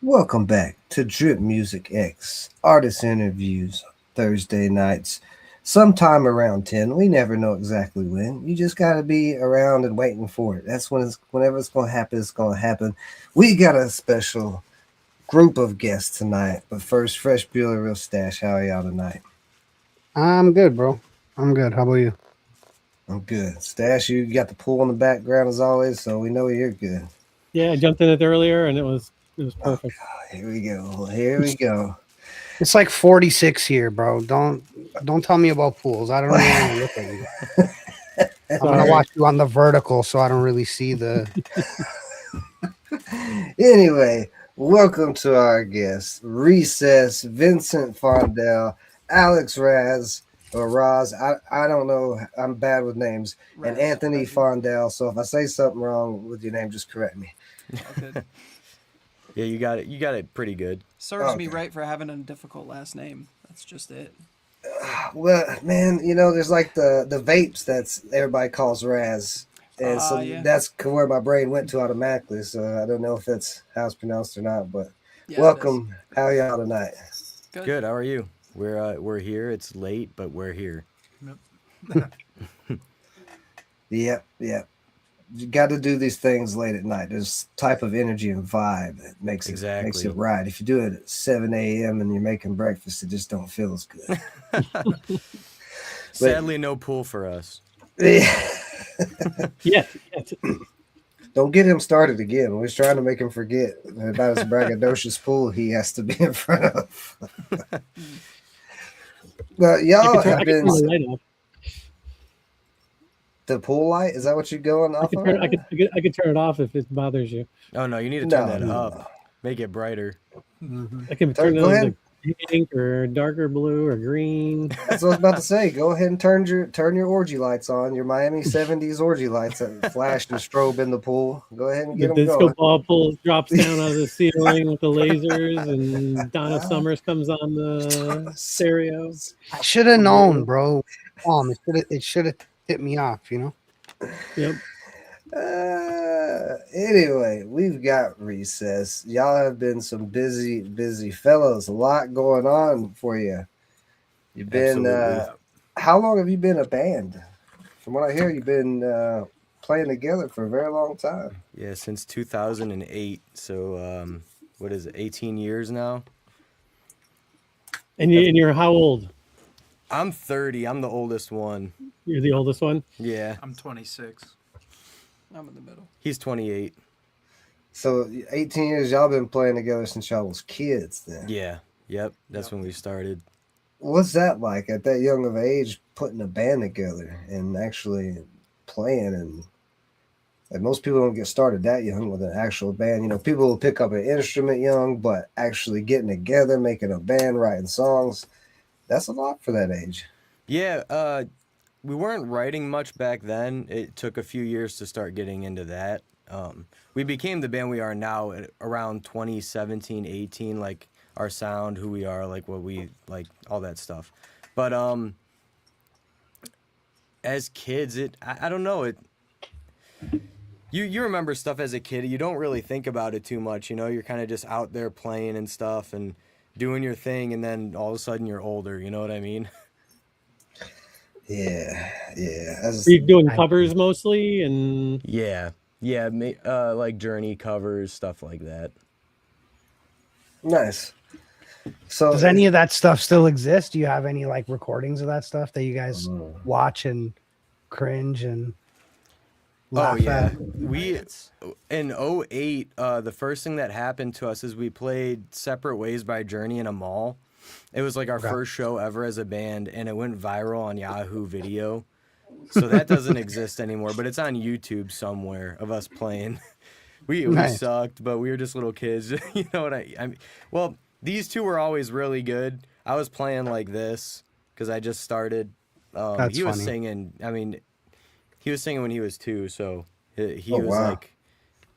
Welcome back to Drip Music X Artist Interviews Thursday nights, sometime around 10. We never know exactly when. You just got to be around and waiting for it. That's whenever it's going to happen, it's going to happen. We got a special group of guests tonight. But first, Fresh Bueller, Real Stash. How are y'all tonight? I'm good, bro. I'm good. How about you? I'm good. Stash, you got the pool in the background as always, so we know you're good. Yeah, I jumped in it earlier and it was perfect. Oh, here we go. Here we go. It's like 46 here, bro. Don't tell me about pools. I don't really want to look at you. I'm gonna watch you on the vertical, so I don't really see the. Anyway, welcome to our guests, Recess, Vincent Fondell, Alex Raz, or Roz. I don't know. I'm bad with names. Raz, and Anthony Fondell. So if I say something wrong with your name, just correct me. Okay. Yeah, you got it pretty good. Serves me right for having a difficult last name. That's just it. Well, man, there's like the vapes that's everybody calls Raz. And so that's where my brain went to automatically. So I don't know if that's how it's pronounced or not, but welcome. How are y'all tonight? Good. How are you? We're here. It's late, but we're here. Yep. You got to do these things late at night. There's type of energy and vibe that makes it right. If you do it at 7 a.m. and you're making breakfast, it just don't feel as good. Sadly, no pool for us. Yeah. Don't get him started again. We're trying to make him forget about his braggadocious pool he has to be in front of. But y'all have been. The pool light? Is that what you're going off of? I could turn it off if it bothers you. Oh no, you need to turn that up. Make it brighter. Mm-hmm. I can turn it on pink or darker blue or green. That's what I was about to say. Go ahead and turn your orgy lights on. Your Miami 70s orgy lights that flash and strobe in the pool. Go ahead and get them going. The disco ball drops down out of the ceiling with the lasers, and Donna Summers comes on the stereo. I should have known, bro. It should have hit me off, Yep. Anyway, we've got Recess. Y'all have been some busy fellows. A lot going on for you. You've been how long have you been a band? From what I hear, you've been playing together for a very long time. Yeah, since 2008. So what is it, 18 years now? And you're how old? I'm 30. I'm the oldest one. You're the oldest one? Yeah. I'm 26. I'm in the middle. He's 28. So 18 years, y'all been playing together since y'all was kids then? Yeah. Yep. That's when we started. What's that like at that young of age, putting a band together and actually playing? And most people don't get started that young with an actual band. People will pick up an instrument young, but actually getting together, making a band, writing songs, that's a lot for that age. Yeah, we weren't writing much back then. It took a few years to start getting into that. We became the band we are now at around 2017, 18, like our sound, who we are, like what we like, all that stuff. But as kids, I don't know, you remember stuff as a kid. You don't really think about it too much, You're kind of just out there playing and stuff and doing your thing, and then all of a sudden you're older, you know what I mean? Yeah. Are you doing covers mostly? And yeah, like Journey covers, stuff like that. Nice. So does any of that stuff still exist? Do you have any like recordings of that stuff that you guys watch and cringe and laugh at? We in 2008, the first thing that happened to us is we played Separate Ways by Journey in a mall. It was like our first show ever as a band, and it went viral on Yahoo Video. So that doesn't exist anymore, but it's on YouTube somewhere of us playing. We sucked, but we were just little kids. You know what I mean? Well, these two were always really good. I was playing like this because I just started. He was singing. I mean, he was singing when he was 2, so he was like,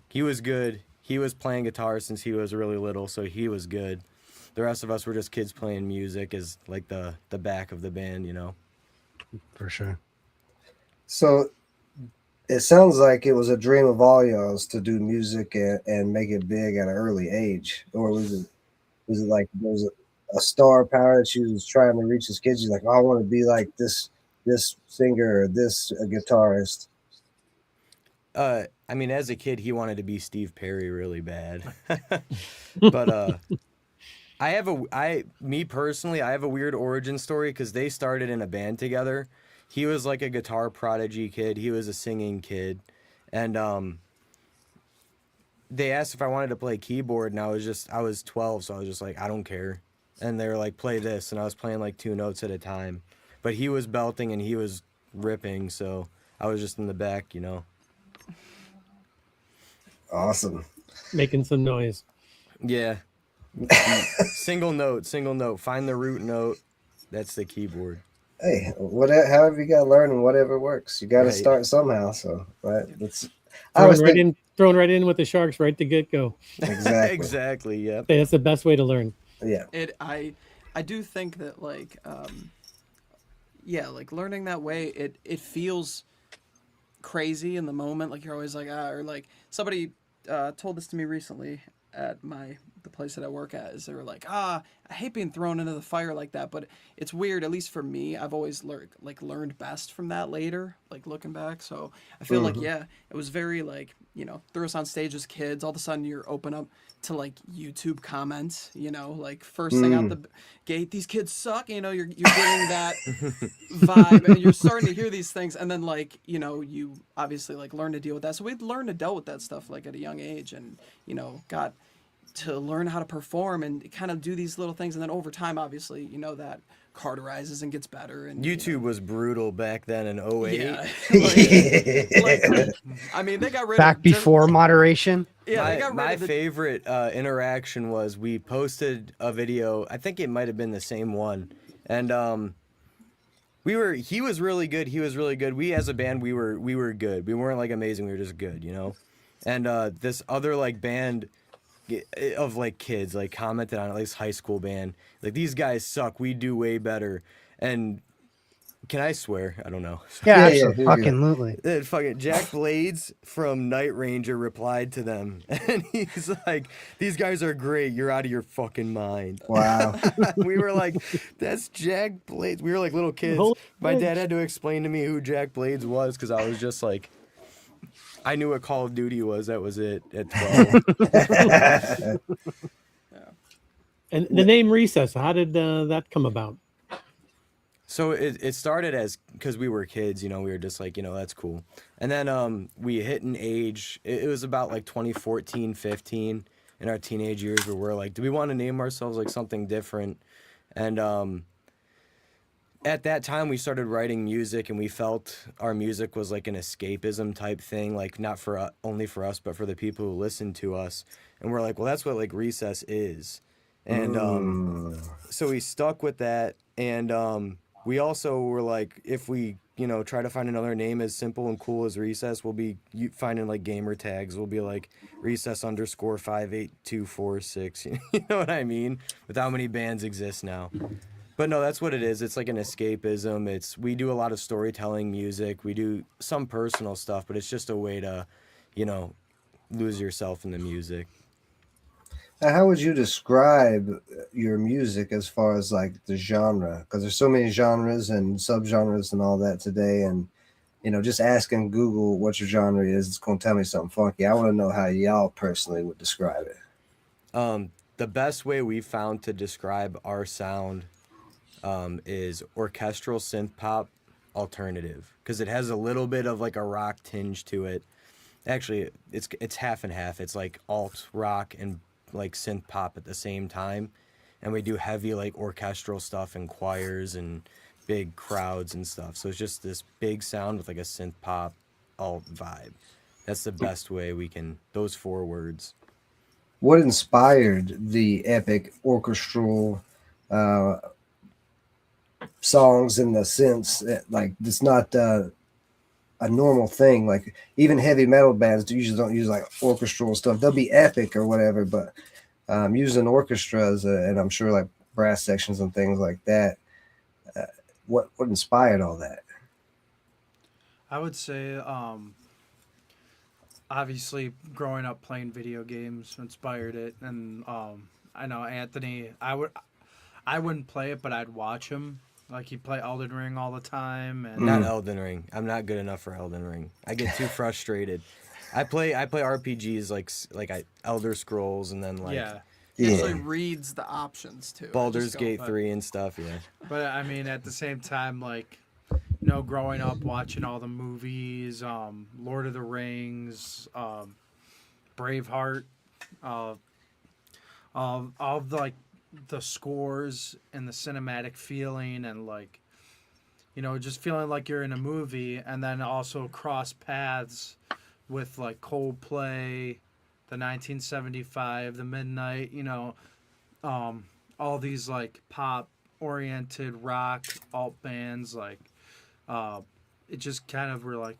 he was good. he was playing guitar since he was really little, so he was good. The rest of us were just kids playing music as like the back of the band, you know. For sure. So it sounds like it was a dream of all y'all's to do music and make it big at an early age, or was it like there was a star power that she was trying to reach as kids? She's like, oh, I want to be like this singer or this guitarist. I mean, as a kid, he wanted to be Steve Perry really bad, but me personally, I have a weird origin story because they started in a band together. He was like a guitar prodigy kid. He was a singing kid, and they asked if I wanted to play keyboard, and I was 12, so I was just like, I don't care. And they were like, play this, and I was playing like 2 notes at a time. But he was belting and he was ripping, so I was just in the back, you know. Awesome. Making some noise. Yeah. Single note. Find the root note. That's the keyboard. Hey, whatever, however you got to learn and whatever works, you got to Right. start somehow. So, right, I was Thrown right in with the Sharks right to get go. exactly. Exactly, yep. That's the best way to learn. Yeah. I do think that like like learning that way it feels crazy in the moment, like you're always like or like somebody told this to me recently at the place that I work at, is they were like, I hate being thrown into the fire like that, but it's weird, at least for me, I've always learned best from that later, like looking back. So I feel like, yeah, it was very like, you know, threw us on stage as kids, all of a sudden you're open up to like YouTube comments, you know, like first thing out the gate, these kids suck, you know, you're getting that vibe, and you're starting to hear these things, and then like, you know, you obviously like learn to deal with that. So we'd learn to deal with that stuff like at a young age, and you know, got to learn how to perform and kind of do these little things, and then over time, obviously, you know, that carterizes and gets better. And YouTube was brutal back then in 08. yeah, I mean, they got rid Back of before moderation. Yeah, they got rid My of the, favorite interaction was we posted a video. I think it might have been the same one, and he was really good. He was really good. We as a band, we were good. We weren't like amazing. We were just good, you know. And this other like band of like kids like commented on it, like this high school band, like, these guys suck, we do way better. And can I swear? I don't know. Yeah, Yeah, absolutely. Fucking Jack Blades from Night Ranger replied to them, and he's like, these guys are great, you're out of your fucking mind. Wow. We were like, that's Jack Blades. We were like little kids. Holy My shit. dad had to explain to me who Jack Blades was because I was just like, I knew what Call of Duty was. That was it at 12. And the name Recess, how did that come about? So it started as because we were kids, you know, we were just like, you know, that's cool. And then we hit an age, it was about like 2014, 15 in our teenage years where we're like, do we want to name ourselves like something different? And at that time we started writing music, and we felt our music was like an escapism type thing, like not for only for us, but for the people who listen to us. And we're like, well, that's what like Recess is. And so we stuck with that. And we also were like, if we, you know, try to find another name as simple and cool as Recess, we'll be finding like gamer tags. We'll be like Recess_58246. You know what I mean? With how many bands exist now. But no, that's what it is. It's like an escapism. We do a lot of storytelling music. We do some personal stuff, but it's just a way to, you know, lose yourself in the music. Now, how would you describe your music as far as like the genre? Because there's so many genres and subgenres and all that today. And, you know, just asking Google what your genre is, it's going to tell me something funky. I want to know how y'all personally would describe it. The best way we've found to describe our sound is orchestral synth pop alternative, because it has a little bit of like a rock tinge to it. Actually, it's half and half. It's like alt rock and like synth pop at the same time, and we do heavy like orchestral stuff and choirs and big crowds and stuff. So it's just this big sound with like a synth pop alt vibe. That's the best way we can, those 4 words. What inspired the epic orchestral songs in the sense that, like, it's not a normal thing. Like even heavy metal bands usually don't use like orchestral stuff. They'll be epic or whatever, but using orchestras and I'm sure like brass sections and things like that. What inspired all that? I would say, obviously, growing up playing video games inspired it, and I know Anthony. I wouldn't play it, but I'd watch him. Like he'd play Elden Ring all the time, and Not Elden Ring. I'm not good enough for Elden Ring. I get too frustrated. I play RPGs like Elder Scrolls and then like yeah. He Yeah. actually reads the options too. Baldur's Just go, Gate but- 3 and stuff. Yeah. But I mean, at the same time, like, growing up watching all the movies, Lord of the Rings, Braveheart, all of like the scores and the cinematic feeling, and like, just feeling like you're in a movie, and then also cross paths with like Coldplay, the 1975, the Midnight, all these like pop oriented rock alt bands, like it just kind of were like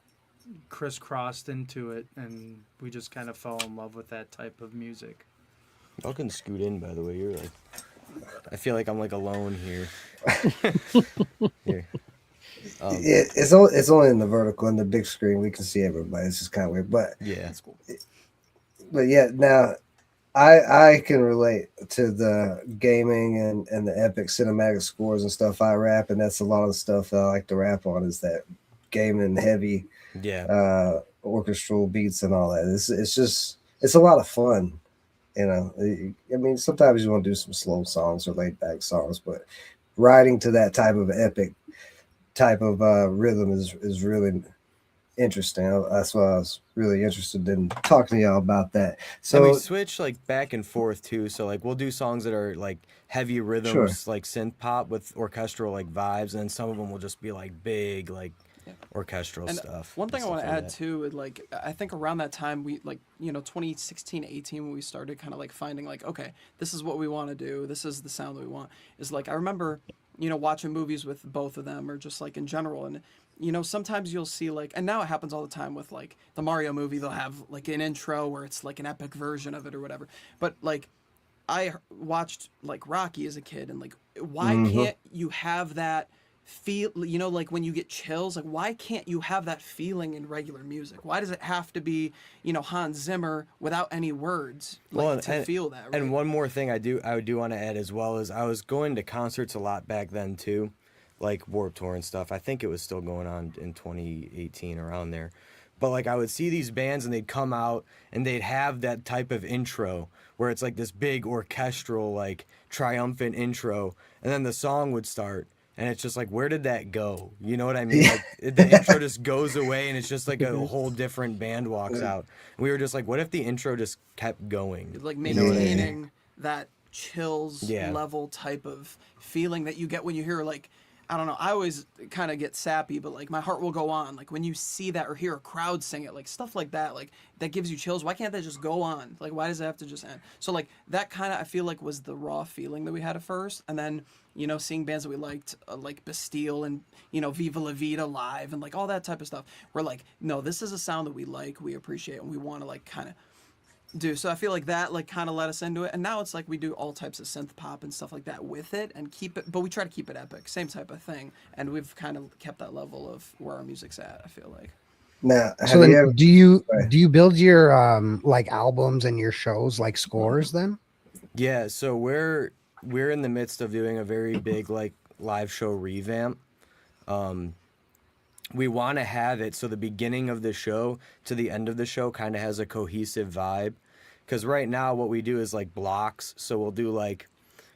crisscrossed into it, and we just kind of fell in love with that type of music. Y'all can scoot in, by the way. You're like, I feel like I'm like alone here. Here. It's only in the vertical and the big screen. We can see everybody. It's just kind of weird, but Yeah. That's cool. yeah. Now, I can relate to the gaming and the epic cinematic scores and stuff. I rap, and that's a lot of the stuff that I like to rap on. Is that gaming heavy Yeah. orchestral beats and all that. It's a lot of fun. I mean, sometimes you want to do some slow songs or laid back songs, but riding to that type of epic type of rhythm is really interesting. That's why I was really interested in talking to y'all about that. And we So switch like back and forth too. So like we'll do songs that are like heavy rhythms, like synth pop with orchestral like vibes, and then some of them will just be like big like orchestral And stuff. one thing and I want to stuff like add that. too, is, like I think around that time we 2016, 18 when we started kind of like finding like, okay, this is what we want to do. This is the sound that we want. Is like I remember watching movies with both of them or just like in general, and sometimes you'll see like, and now it happens all the time with like the Mario movie, they'll have like an intro where it's like an epic version of it or whatever. But like I watched like Rocky as a kid, and like why can't you have that feel, like when you get chills, like why can't you have that feeling in regular music? Why does it have to be Hans Zimmer without any words, like, Well, to feel that, right? And one more thing I do want to add as well is I was going to concerts a lot back then too, like Warped Tour and stuff. I think it was still going on in 2018 around there. But like I would see these bands and they'd come out and they'd have that type of intro where it's like this big orchestral like triumphant intro, and then the song would start. And it's just like, where did that go? You know what I mean? Like the intro just goes away, and it's just like a whole different band walks out. And we were just like, what if the intro just kept going? Like You know what I mean? maintaining that chills Yeah. level type of feeling that you get when you hear like, I don't know, I always kind of get sappy, but like my heart will go on. Like when you see that or hear a crowd sing it, like stuff like that, like that gives you chills. Why can't that just go on? Like why does it have to just end? So like that kind of I feel like was the raw feeling that we had at first, and then seeing bands that we liked like Bastille and Viva La Vida live and like all that type of stuff. We're like, no, this is a sound that we like, we appreciate, and we want to like kind of do. So I feel like that like kind of let us into it, and now it's like we do all types of synth pop and stuff like that with it and keep it, but we try to keep it epic, same type of thing, and we've kind of kept that level of where our music's at, I feel like. now, So have then, you ever? do you build your like albums and your shows like scores then? Yeah, so we're in the midst of doing a very big like live show revamp. We want to have it so the beginning of the show to the end of the show kind of has a cohesive vibe, because right now what we do is like blocks. So we'll do like,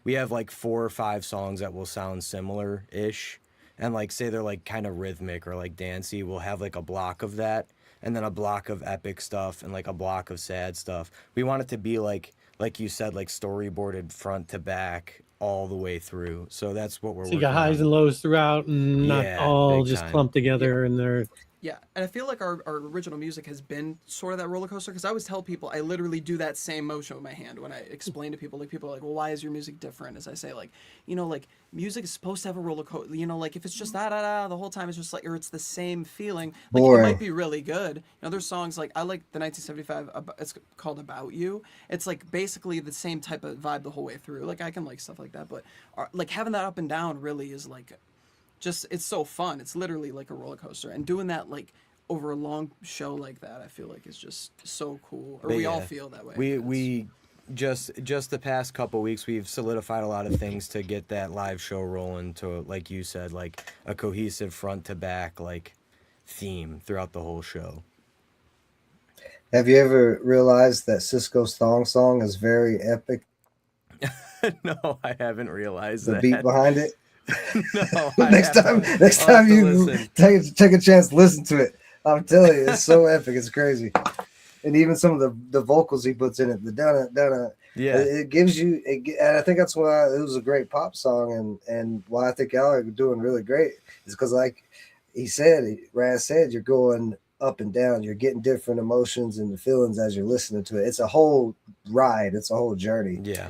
we have like 4 or 5 songs that will sound similar ish, and like say they're like kind of rhythmic or like dancey, we'll have like a block of that, and then a block of epic stuff and like a block of sad stuff. We want it to be like you said, like storyboarded front to back all the way through. So that's what we're So you working got highs on. and lows throughout, and not Yeah, all big just time. clumped together, and they're Yeah, and I feel like our original music has been sort of that roller coaster, because I always tell people I literally do that same motion with my hand when I explain to people. Like, people are like, well, why is your music different? As I say, like, like, music is supposed to have a roller coaster. Like, if it's just da da da the whole time, it's just like, or it's the same feeling. Like, it Boring. might be really good. There's songs like, I like the 1975. It's called About You. It's like basically the same type of vibe the whole way through. Like, I can like stuff like that, but like having that up and down really is like, just, it's so fun. It's literally like a roller coaster, and doing that like over a long show like that, I feel like is just so cool. Or But we all yeah, feel that way. We just the past couple weeks we've solidified a lot of things to get that live show rolling to, like you said, like a cohesive front to back like theme throughout the whole show. Have you ever realized that Cisco's thong song is very epic? No, I haven't realized The that. beat behind it. No, next I'll time have to you listen. take a chance, listen to it. I'm telling you, it's so epic. It's crazy. And even some of the vocals he puts in it, the dun Yeah, it gives you. And I think that's why it was a great pop song, and why I think y'all are doing really great is because, like Raz said, you're going up and down. You're getting different emotions and the feelings as you're listening to it. It's a whole ride. It's a whole journey. yeah.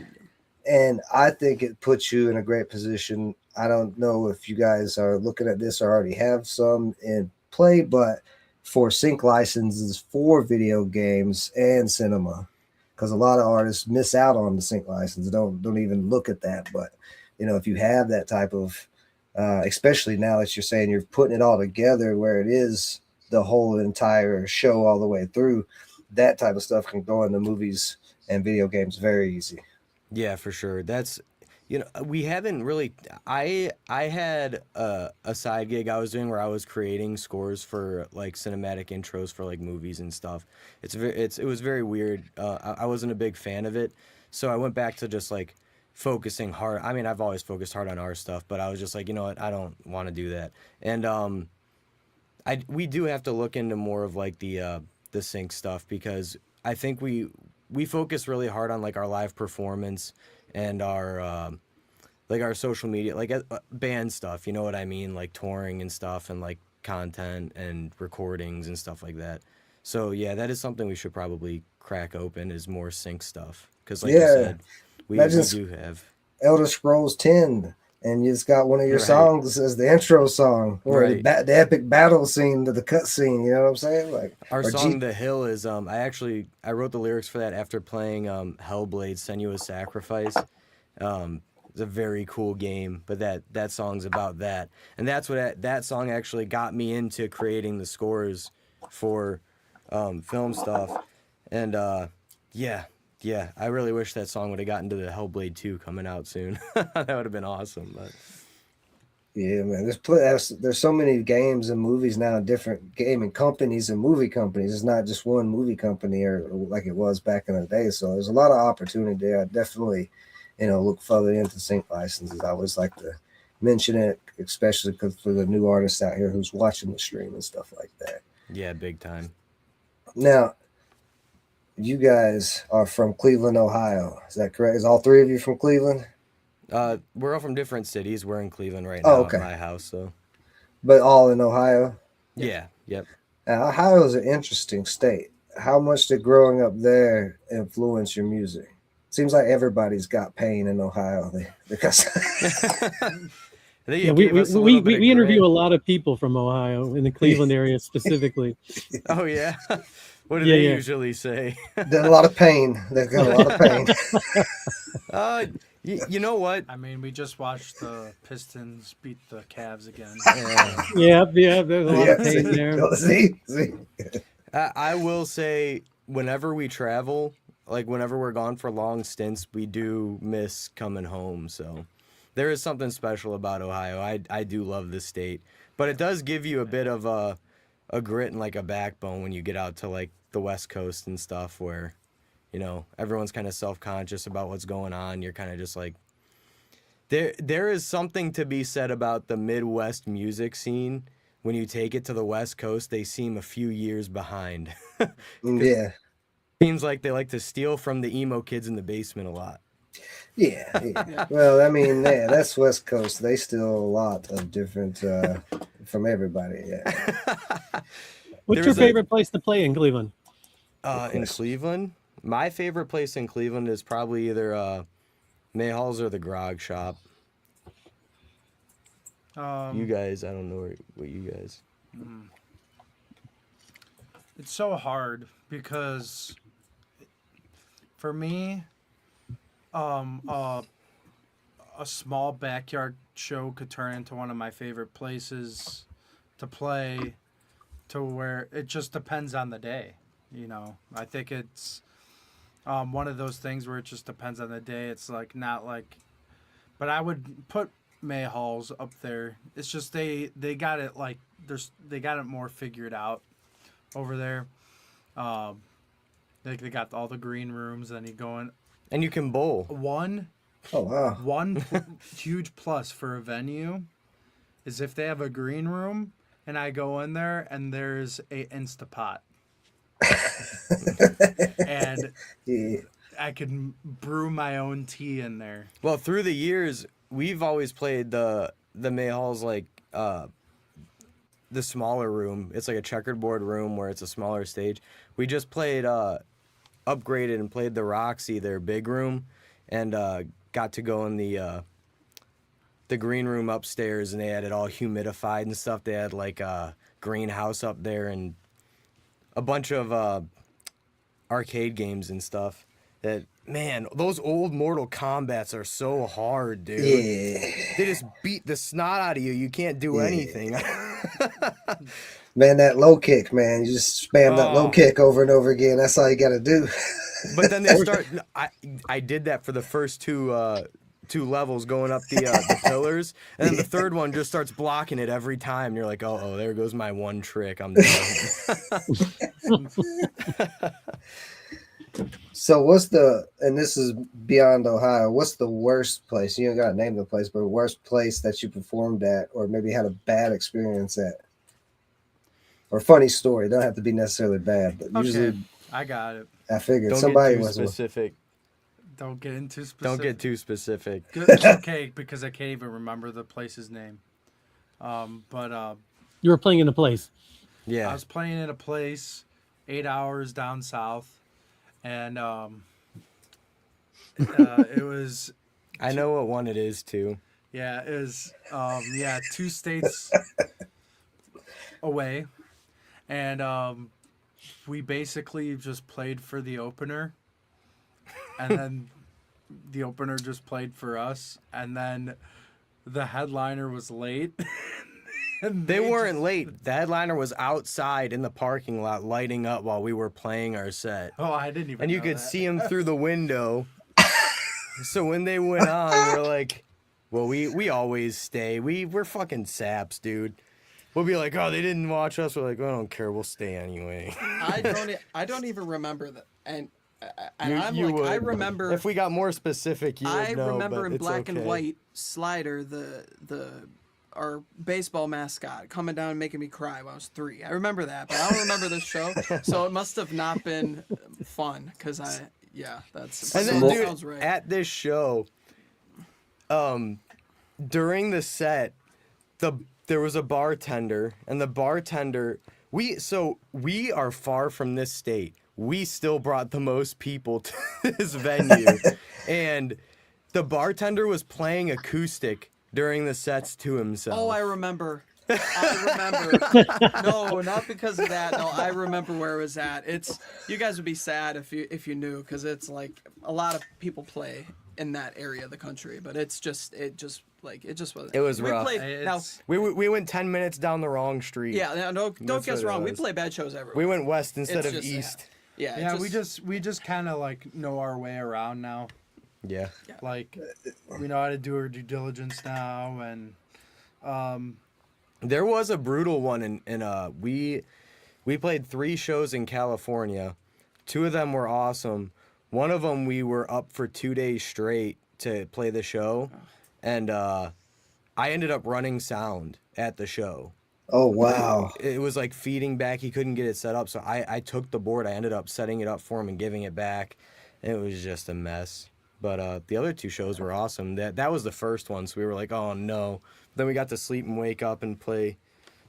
And I think it puts you in a great position. I don't know if you guys are looking at this or already have some in play, but for sync licenses for video games and cinema, because a lot of artists miss out on the sync license. Don't even look at that. But if you have that type of, especially now that you're saying you're putting it all together, where it is the whole entire show all the way through, that type of stuff can go into movies and video games very easy. Yeah, for sure. That's, we haven't really. I had a side gig I was doing where I was creating scores for like cinematic intros for like movies and stuff. It was very weird. I wasn't a big fan of it, so I went back to just like focusing hard. I mean, I've always focused hard on our stuff, but I was just like, you know what, I don't want to do that. And we do have to look into more of like the sync stuff, because I think we focus really hard on like our live performance and our like our social media, like band stuff, you know what I mean, like touring and stuff, and like content and recordings and stuff like that. So yeah, that is something we should probably crack open, is more sync stuff, because like you said, we do have Elder Scrolls 10, and you just got one of your Right. songs as the intro song, or Right. the epic battle scene to the cut scene. You know what I'm saying? Like our or song G- "The Hill" is I wrote the lyrics for that after playing Hellblade: Senua's Sacrifice. It's a very cool game, but that song's about that, and that's what that song actually got me into creating the scores for film stuff. And yeah, I really wish that song would have gotten to the Hellblade 2 coming out soon. That would have been awesome. But Yeah, man. There's so many games and movies now, different gaming companies and movie companies. It's not just one movie company or like it was back in the day. So there's a lot of opportunity there. I definitely, look further into sync licenses. I always like to mention it, especially because for the new artists out here who's watching the stream and stuff like that. yeah, big time. Now, you guys are from Cleveland, Ohio. Is that correct? Is all three of you from Cleveland? We're all from different cities. We're in Cleveland right now Oh, okay. at my house. So But all in Ohio? yeah, yep. Now, Ohio is an interesting state. How much did growing up there influence your music? Seems like everybody's got pain in Ohio because Yeah, we interview a lot of people from Ohio in the Cleveland area specifically. Oh yeah. What do Yeah, they yeah. usually say? there's a lot of pain. They've got a lot of pain. You know what? I mean, we just watched the Pistons beat the Cavs again. Yeah, there's a lot of pain there. See? I will say, whenever we travel, like whenever we're gone for long stints, we do miss coming home. So there is something special about Ohio. I do love this state, but it does give you a bit of a grit and like a backbone when you get out to like the West Coast and stuff, where everyone's kind of self-conscious about what's going on. You're kind of just like, there is something to be said about the Midwest music scene. When you take it to the West Coast, they seem a few years behind. Yeah. Seems like they like to steal from the emo kids in the basement a lot. Yeah, yeah. Well, I mean, yeah, that's West Coast. They still a lot of different from everybody. Yeah. What's your There's a- favorite place to play in Cleveland? In course. Cleveland, my favorite place in Cleveland is probably either Mayhall's or the Grog Shop. You guys, I don't know what you guys. It's so hard because for me, a small backyard show could turn into one of my favorite places to play, to where it just depends on the day. You know, I think it's one of those things where it just depends on the day. It's like not like, but I would put Mayhall's up there. It's just they got it like they got it more figured out over there. They got all the green rooms, and you go in. And you can bowl. One Oh wow. huge plus for a venue is if they have a green room and I go in there and there's a Instapot. And Yeah. I can brew my own tea in there. Well, through the years, we've always played the Mayhall's like the smaller room. It's like a checkerboard room where it's a smaller stage. We just played upgraded and played the Roxy, their big room, and got to go in the green room upstairs, and they had it all humidified and stuff. They had like a greenhouse up there and a bunch of arcade games and stuff. That, man, those old Mortal Kombats are so hard, dude. Yeah. They just beat the snot out of you. You can't do anything. Man, that low kick, man. You just spam that low Oh. kick over and over again. That's all you got to do. But then they start. I did that for the first two levels going up the pillars, and then the third one just starts blocking it every time. And you're like, oh, there goes my one trick. I'm done. So and this is beyond Ohio, what's the worst place? You don't got to name the place, but worst place that you performed at or maybe had a bad experience at? Or funny story. It don't have to be necessarily bad, but Okay, usually I got it. I figured Don't somebody get too was specific. Don't get into specific. Don't get too specific. Good. It's okay, because I can't even remember the place's name. But You were playing in a place. I Yeah. was playing in a place 8 hours down south, and it was I know what one it is too. yeah, it was 2 states away, and we basically just played for the opener, and then the opener just played for us, and then the headliner was late. And They weren't late. The headliner was outside in the parking lot lighting up while we were playing our set. Oh, I didn't even. And you know could that. see him through the window. So when they went on, we're like, well, we always stay. We're fucking saps, dude. We'll be like, oh, they didn't watch us. We're like, I don't care. We'll stay anyway. I don't even remember that. And You I would. remember. If we got more specific, you would I know, remember but in it's black okay. and white Slider, our baseball mascot, coming down and making me cry when I was 3. I remember that, but I don't remember this show, so it must have not been fun. Cause that's And then, that dude, sounds right. at this show, during the set, there was a bartender, and the bartender, we are far from this state. We still brought the most people to this venue, and the bartender was playing acoustic during the sets to himself. Oh, I remember. No, not because of that. No, I remember where it was at. You guys would be sad if you knew, because it's like a lot of people play in that area of the country, but it just wasn't. It was we rough. Played, now, We went 10 minutes down the wrong street. yeah, no, don't That's get us what it wrong. We was. play bad shows everywhere. We went west instead It's of just, east. Yeah, Yeah, we just kind of like know our way around now. Yeah. Like we know how to do our due diligence now, and There was a brutal one in we played 3 shows in California. 2 of them were awesome. One of them we were up for 2 days straight to play the show, and I ended up running sound at the show. Oh wow. It was like feeding back. He couldn't get it set up, so I took the board. I ended up setting it up for him and giving it back. And it was just a mess. But the other two shows were awesome. That was the first one, so we were like, oh no. Then we got to sleep and wake up and play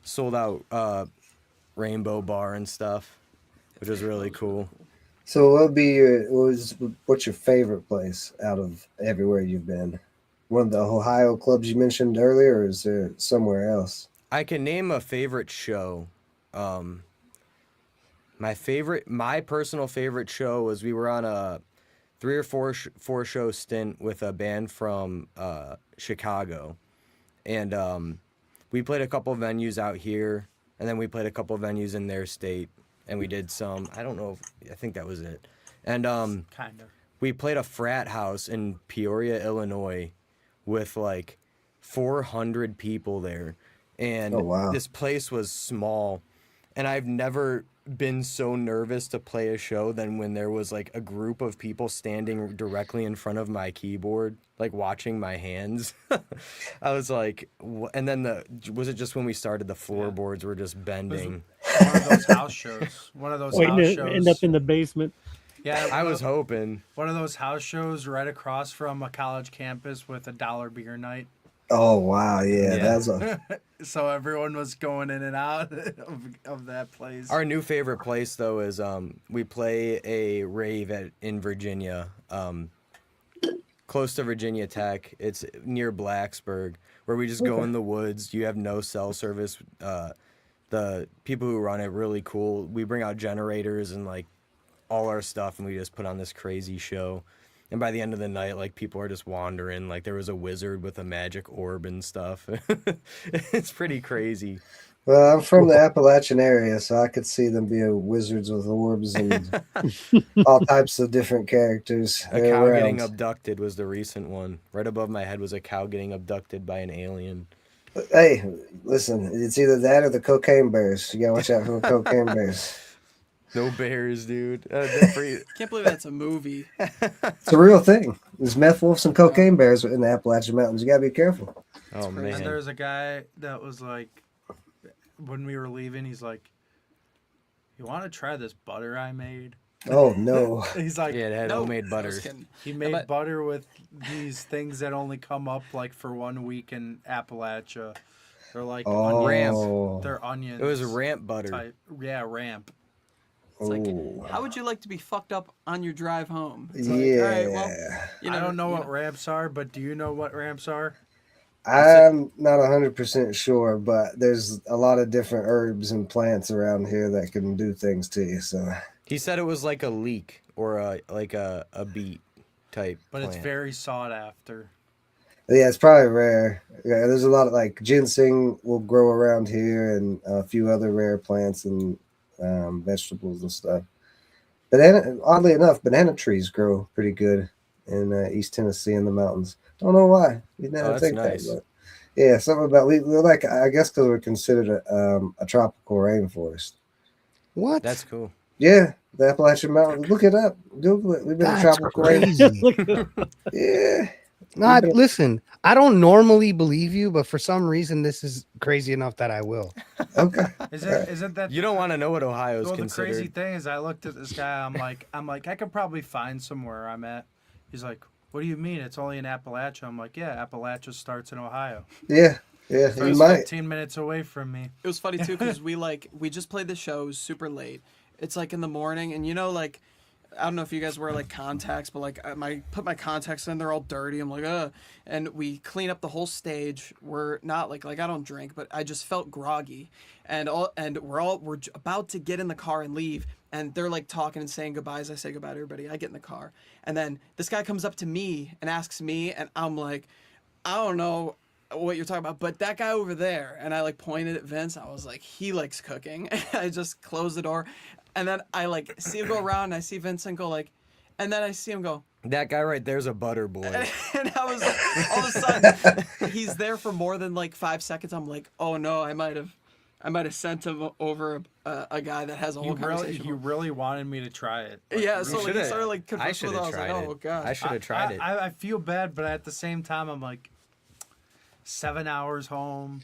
sold out Rainbow Bar and stuff, which was really cool. So what's your favorite place out of everywhere you've been? One of the Ohio clubs you mentioned earlier, or is there somewhere else? I can name a favorite show. My personal favorite show was we were on a 3 or 4 show stint with a band from Chicago, and we played a couple venues out here, and then we played a couple venues in their state, and we did some. I think that was it, and Kind of. we played a frat house in Peoria, Illinois, with like 400 people there, and Oh, wow. this place was small, and I've never been so nervous to play a show than when there was like a group of people standing directly in front of my keyboard, like watching my hands. I was like, and then was it just when we started the floorboards were just bending? One of those house shows. One of those Waiting house to shows. end up in the basement. Yeah, I was hoping. one of those house shows right across from a college campus with $1 beer night. Oh wow, yeah, Yeah. that's a So everyone was going in and out of that place. Our new favorite place though is we play a rave in Virginia, close to Virginia Tech. It's near Blacksburg, where we just go in the woods. You have no cell service. The people who run it really cool. We bring out generators and like all our stuff, and we just put on this crazy show. And by the end of the night, like people are just wandering. Like there was a wizard with a magic orb and stuff. It's pretty crazy. well. I'm from the Appalachian area, so I could see them being wizards with orbs and all types of different characters. A They're cow around. getting abducted was the recent one. Right above my head was a cow getting abducted by an alien. Hey, listen, it's either that or the cocaine bears. You gotta watch out for the cocaine bears. No bears, dude. They're pretty- Can't believe that's a movie. It's a real thing. There's meth wolves and cocaine bears in the Appalachian Mountains. You gotta be careful. oh crazy. And there man. was a guy that was like, when we were leaving, he's like, "You want to try this butter I made?" Oh no. He's like, Yeah, it had No, homemade I butter. was kidding. he made but- butter with these things that only come up like for 1 week in Appalachia. They're like onions. Oh. They're onions. It was ramp butter. type. Yeah, ramp. It's like, Ooh. how would you like to be fucked up on your drive home? It's Yeah. like, all right, well, you I don't know you what ramps are, but do you know what ramps are? I'm not 100% sure, but there's a lot of different herbs and plants around here that can do things to you. So He said it was like a leek or a beet type But plant. it's very sought after. yeah, it's probably rare. Yeah, there's a lot of like ginseng will grow around here and a few other rare plants and vegetables and stuff. Oddly enough, banana trees grow pretty good in East Tennessee in the mountains. Don't know why. You never that's think nice. that, but yeah, something about we're like I guess because we're considered a tropical rainforest. What? That's cool. Yeah, the Appalachian Mountains. Look it up. Google it. We've been a That's tropical rainforest. crazy. Yeah. Not listen. I don't normally believe you, but for some reason, this is crazy enough that I will. Okay. Isn't that You don't want to know what Ohio's well, the considered. crazy thing is I looked at this guy, I'm like, I could probably find somewhere I'm at. He's like, what do you mean? It's only in Appalachia. I'm like, yeah, Appalachia starts in Ohio. Yeah. Yeah. So You it's might. 15 minutes away from me. It was funny too because we just played the show, it was super late. It's like in the morning, and you know, like I don't know if you guys wear like contacts, but like I put my contacts in, they're all dirty. I'm like, ugh. And we clean up the whole stage. We're not like I don't drink, but I just felt groggy, and we're about to get in the car and leave, and they're like talking and saying goodbyes. I say goodbye to everybody. I get in the car, and then this guy comes up to me and asks me, and I'm like, I don't know what you're talking about, but that guy over there, and I like pointed at Vince. I was like, he likes cooking. I just closed the door, and then I like see him go around, and I see Vincent go like, and then I see him go, That guy right there's a butter boy. and I was like, all of a sudden, he's there for more than like 5 seconds. I'm like, oh no, I might have sent him over a guy that has a whole conversation. You really wanted me to try it. Yeah, so like he shoulda- started like I conversing should with us. have I was like, tried oh it. god. I should have tried it. I feel bad, but at the same time, I'm like, 7 hours home,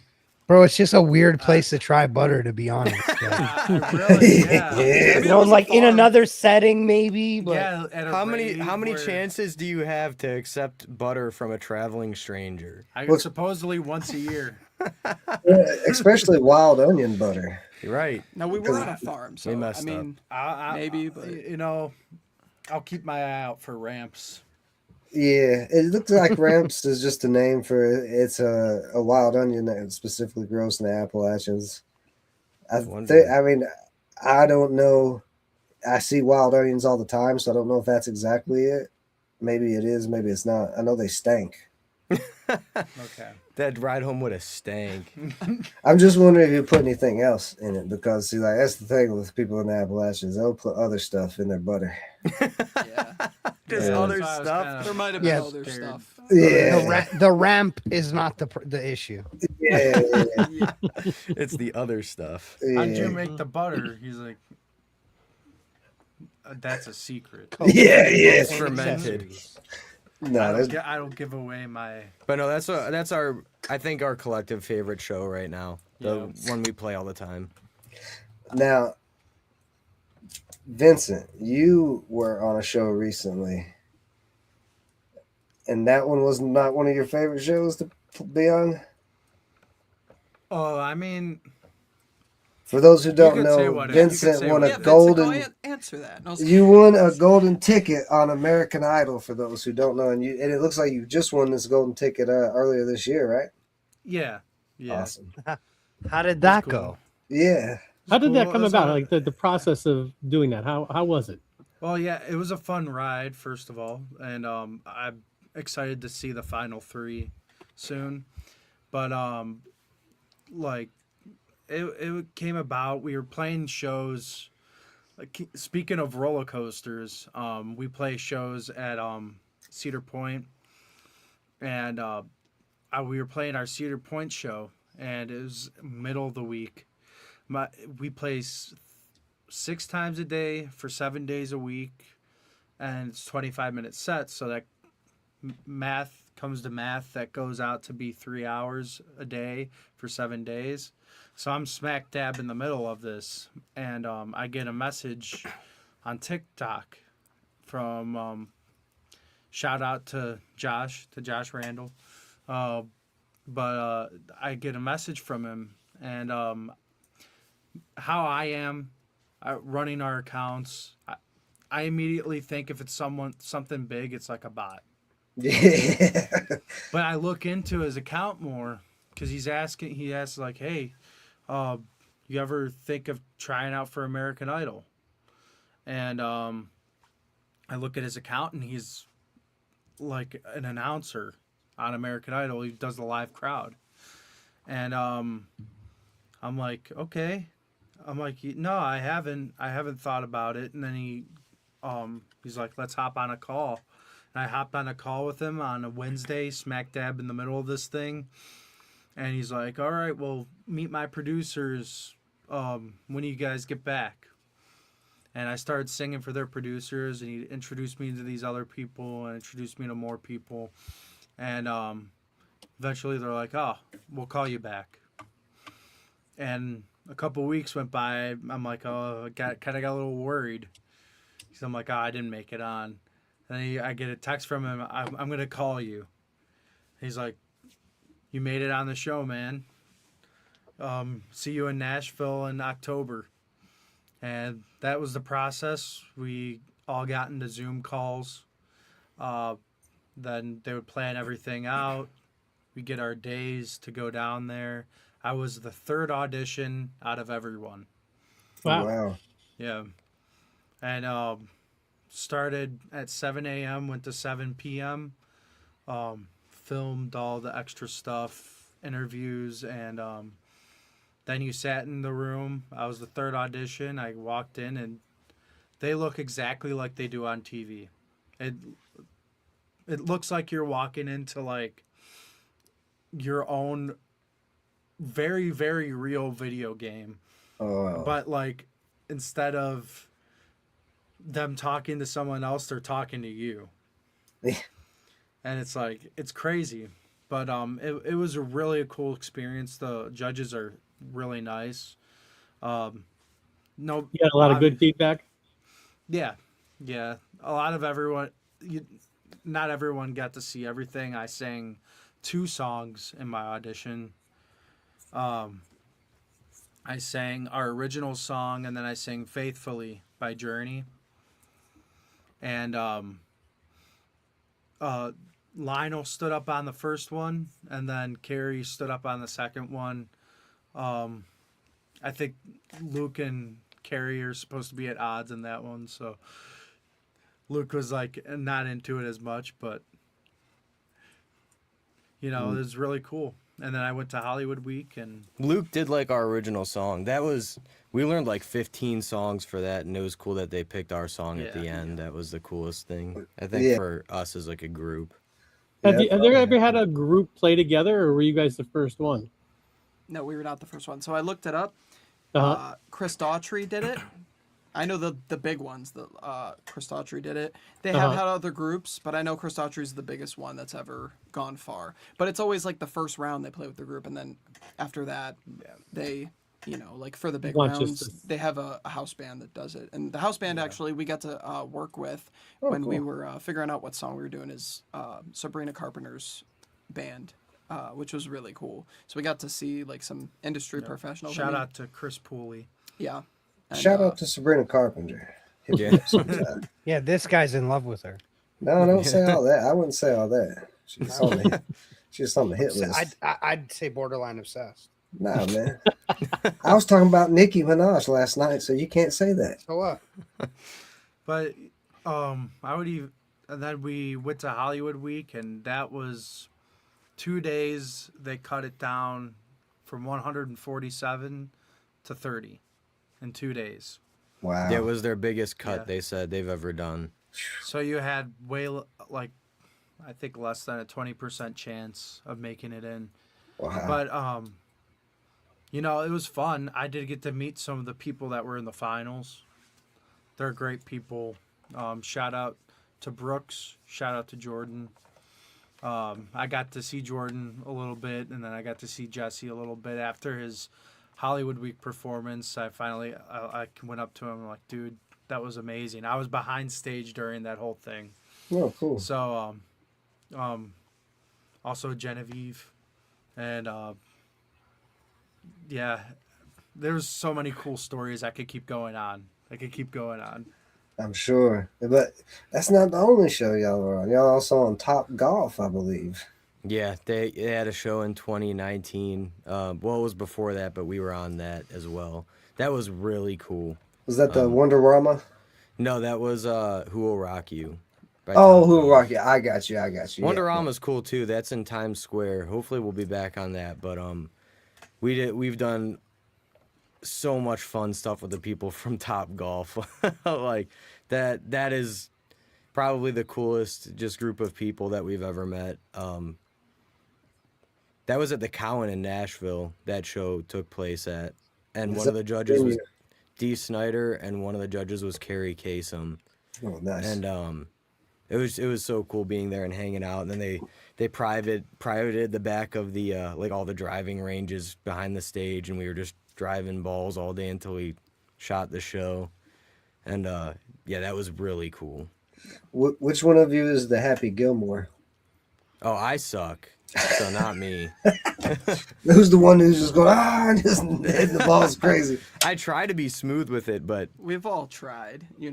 Bro, it's just a weird place to try butter, to be honest. Like, Really, yeah. Yeah. you know, like in another setting, maybe. But Yeah, at a How many rave where- chances do you have to accept butter from a traveling stranger? Supposedly once a year. Yeah, especially wild onion butter. You're right. No, we were on a farm, so messed I up. mean, maybe, but you know, I'll keep my eye out for ramps. Yeah, it looks like ramps is just a name for it's a wild onion that specifically grows in the Appalachians. Wondering. I mean, I don't know. I see wild onions all the time, so I don't know if that's exactly it. Maybe it is, maybe it's not. I know they stank. Okay. That ride home would have stank. I'm just wondering if you put anything else in it because see, like that's the thing with people in the Appalachians, they'll put other stuff in their butter. yeah, Just Yeah. other So I was stuff. kinda- there might have been Yeah. other Scared. stuff. Yeah, the ramp is not the issue. yeah, Yeah. It's the other stuff. How'd you yeah. make the butter? He's like, that's a secret. Yeah, It's fermented. No, there's I don't give away my. But no, that's our I think our collective favorite show right now. The Yeah. one we play all the time. now, Vincent, you were on a show recently, and that one was not one of your favorite shows to be on. Oh, I mean, For those who don't could say know, whatever. You could Vincent say won a Yeah, whatever. Vincent, go golden. answer that. No, You won a golden ticket on American Idol. For those who don't know, and it looks like you just won this golden ticket earlier this year, right? yeah. Awesome. How did that cool. go? Yeah. How did that Cool. come It was about? a- Like the process of doing that. How was it? Well, yeah, it was a fun ride, first of all, and I'm excited to see the final three soon. But like it came about. We were playing shows. Like, speaking of roller coasters, we play shows at Cedar Point, and we were playing our Cedar Point show, and it was middle of the week. We play 6 times a day for 7 days a week, and it's 25-minute sets. So that math comes to math, that goes out to be 3 hours a day for 7 days. So I'm smack dab in the middle of this, and I get a message on TikTok from shout out to Josh Randall, but I get a message from him, and how I am running our accounts, I immediately think if it's something big, it's like a bot. Yeah. But I look into his account more because he asks like, hey, you ever think of trying out for American Idol? And I look at his account and he's like an announcer on American Idol. He does the live crowd. And I'm like, okay. I'm like, no, I haven't thought about it. And then he's like, let's hop on a call. And I hopped on a call with him on a Wednesday, smack dab in the middle of this thing. And he's like, all right, well, meet my producers when you guys get back. And I started singing for their producers, and he introduced me to these other people and introduced me to more people. And eventually they're like, oh, we'll call you back. And a couple weeks went by. I'm like, oh, I got a little worried. So I'm like, oh, I didn't make it on. And then I get a text from him. I'm going to call you. He's like, you made it on the show, man. See you in Nashville in October. And that was the process. We all got into Zoom calls. Then they would plan everything out. We get our days to go down there. I was the third audition out of everyone. Wow. Wow. Yeah. And started at 7 a.m., went to 7 p.m., filmed all the extra stuff, interviews, and then you sat in the room. I was the third audition. I walked in, and they look exactly like they do on TV. It looks like you're walking into, like, your own very, very real video game. Oh, wow. But, like, instead of them talking to someone else, they're talking to you. Yeah. And it's like, it's crazy. But it was a really cool experience. The judges are really nice. No, You got a lot of good feedback. yeah, yeah. A lot of everyone, not everyone got to see everything. I sang 2 songs in my audition. I sang our original song, and then I sang "Faithfully" by Journey. And Lionel stood up on the first one, and then Carrie stood up on the second one. I think Luke and Carrie are supposed to be at odds in that one, so Luke was like not into it as much, but it was really cool. And then I went to Hollywood Week, and Luke did like our original song. We learned like 15 songs for that, and it was cool that they picked our song at the end. That was the coolest thing, I think, for us as like a group. Have there ever had a group play together, or were you guys the first one? No, we were not the first one. So I looked it up. Uh-huh. Chris Daughtry did it. I know the big ones. Chris Daughtry did it. They have had other groups, but I know Chris Daughtry is the biggest one that's ever gone far. But it's always like the first round they play with the group, and then after that, they, like for the big rounds, they have a house band that does it. And the house band actually we got to work with when we were figuring out what song we were doing is Sabrina Carpenter's band. Which was really cool. So we got to see like some industry professionals. Shout out to Chris Pooley. Yeah. And, Shout out to Sabrina Carpenter. Hit me up sometime. Yeah, this guy's in love with her. No, don't say all that. I wouldn't say all that. She's on the hit list. I'd say borderline obsessed. Nah, man. I was talking about Nicki Minaj last night, so you can't say that. So what? But I would even, and then we went to Hollywood Week, and that was 2 days. They cut it down from 147 to 30 in 2 days. Wow. That was their biggest cut, Yeah. they said, they've ever done. So you had I think less than a 20% chance of making it in. Wow. But it was fun. I did get to meet some of the people that were in the finals. They're great people. Shout out to Brooks. Shout out to Jordan. I got to see Jordan a little bit, and then I got to see Jesse a little bit after his Hollywood Week performance. I finally I went up to him and like, dude, that was amazing. I was behind stage during that whole thing. Oh, cool. So, also Genevieve, and yeah, there's so many cool stories. I could keep going on. I'm sure. But that's not the only show y'all were on. Y'all also on Top Golf, I believe. Yeah, they had a show in 2019. Well, it was before that, but we were on that as well. That was really cool. Was that the Wonderama? No, that was Who Will Rock You. by Oh, Top Who Golf. Rock You? I got you. Wonderama's cool too. That's in Times Square. Hopefully we'll be back on that. But we've done so much fun stuff with the people from Top Golf. Like that is probably the coolest just group of people that we've ever met. That was at the Cowan in Nashville. That show took place at, and one of the judges was Dee Snider, and one of the judges was Carrie Kasem. Oh, nice. And it was so cool being there and hanging out. And then they privated the back of the like all the driving ranges behind the stage, and we were just driving balls all day until we shot the show. And yeah, that was really cool. Which one of you is the Happy Gilmore? Oh, I suck. So not me. Who's the one who's just going, just hitting the balls crazy? I try to be smooth with it, but We've all tried, you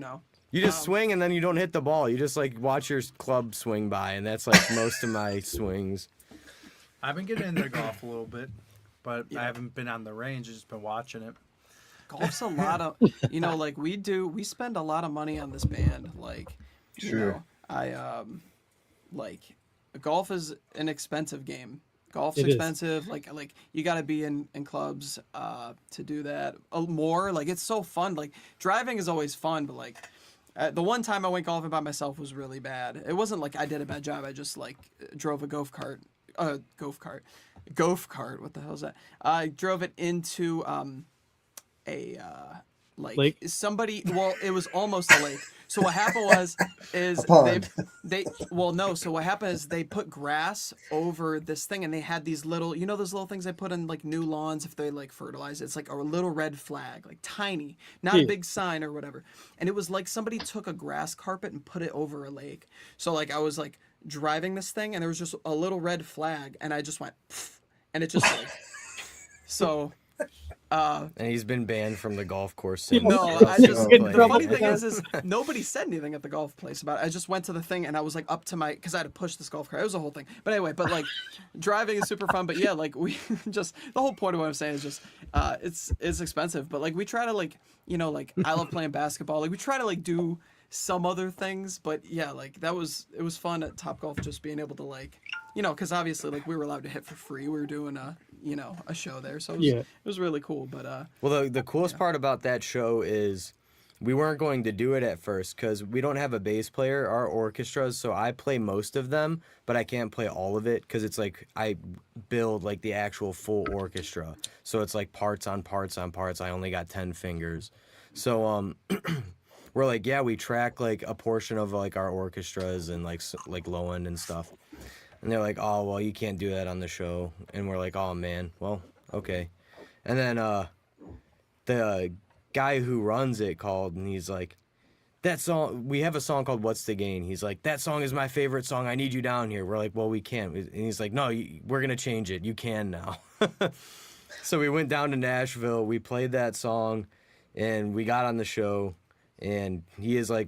just swing and then you don't hit the ball. You just like watch your club swing by, and that's like most of my swings. I've been getting into golf a little bit, but I haven't been on the range. I've just been watching it. Golf's a lot of, like we spend a lot of money on this band. Like, Sure. Like golf is an expensive game. Golf's It is. expensive. Like you got to be in clubs to do that more. Like it's so fun. Like driving is always fun, but like the one time I went golfing by myself was really bad. It wasn't like I did a bad job. I just like drove a golf cart. What the hell is that? I drove it into a like Lake? somebody. Well, it was almost a lake. So what happened was is A pond. they well no. So what happened is they put grass over this thing, and they had these little, you know, those little things they put in like new lawns if they like fertilize. It's like a little red flag, like tiny, not a Yeah. big sign or whatever. And it was like somebody took a grass carpet and put it over a lake. So like I was like driving this thing, and there was just a little red flag, and I just went, "Pff," and it just like so. And he's been banned from the golf course since. No, I Since just. Get in playing. The trouble. funny thing is nobody said anything at the golf place about it. I just went to the thing and I was like up to my, because I had to push this golf cart. It was a whole thing. But anyway, but like driving is super fun. But yeah, like we just, the whole point of what I'm saying is just, it's expensive. But like we try to like, you know, like I love playing basketball. Like we try to like do some other things. But yeah, like it was fun at Topgolf just being able to like, you know, because obviously like we were allowed to hit for free. We were doing a show there. So it was really cool. But Well, the coolest part about that show is we weren't going to do it at first because we don't have a bass player. Our orchestras, so I play most of them, but I can't play all of it because it's like I build like the actual full orchestra. So it's like parts on parts on parts. I only got 10 fingers. So we're like, yeah, we track like a portion of like our orchestras and like low end and stuff. And they're like, oh, well, you can't do that on the show. And we're like, oh, man, well, okay. And then the guy who runs it called, and he's like, that song, we have a song called What's the Gain? He's like, that song is my favorite song. I need you down here. We're like, well, we can't. And he's like, no, we're going to change it. You can now. So we went down to Nashville. We played that song, and we got on the show. And he is like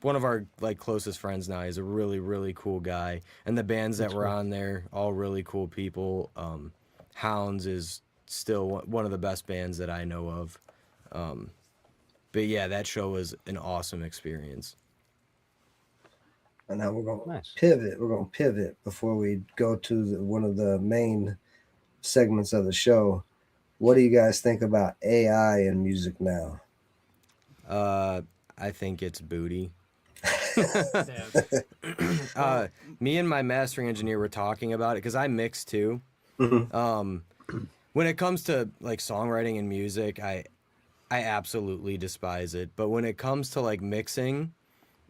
one of our like closest friends now. He's a really, really cool guy. And the bands that were on there, all really cool people. Hounds is still one of the best bands that I know of. But yeah, that show was an awesome experience. And now we're going to Nice. pivot. We're going to pivot before we go to one of the main segments of the show. What do you guys think about AI in music now? I think it's booty. Yeah. Me and my mastering engineer were talking about it because I mix too. Mhm. When it comes to like songwriting and music, I absolutely despise it. But when it comes to like mixing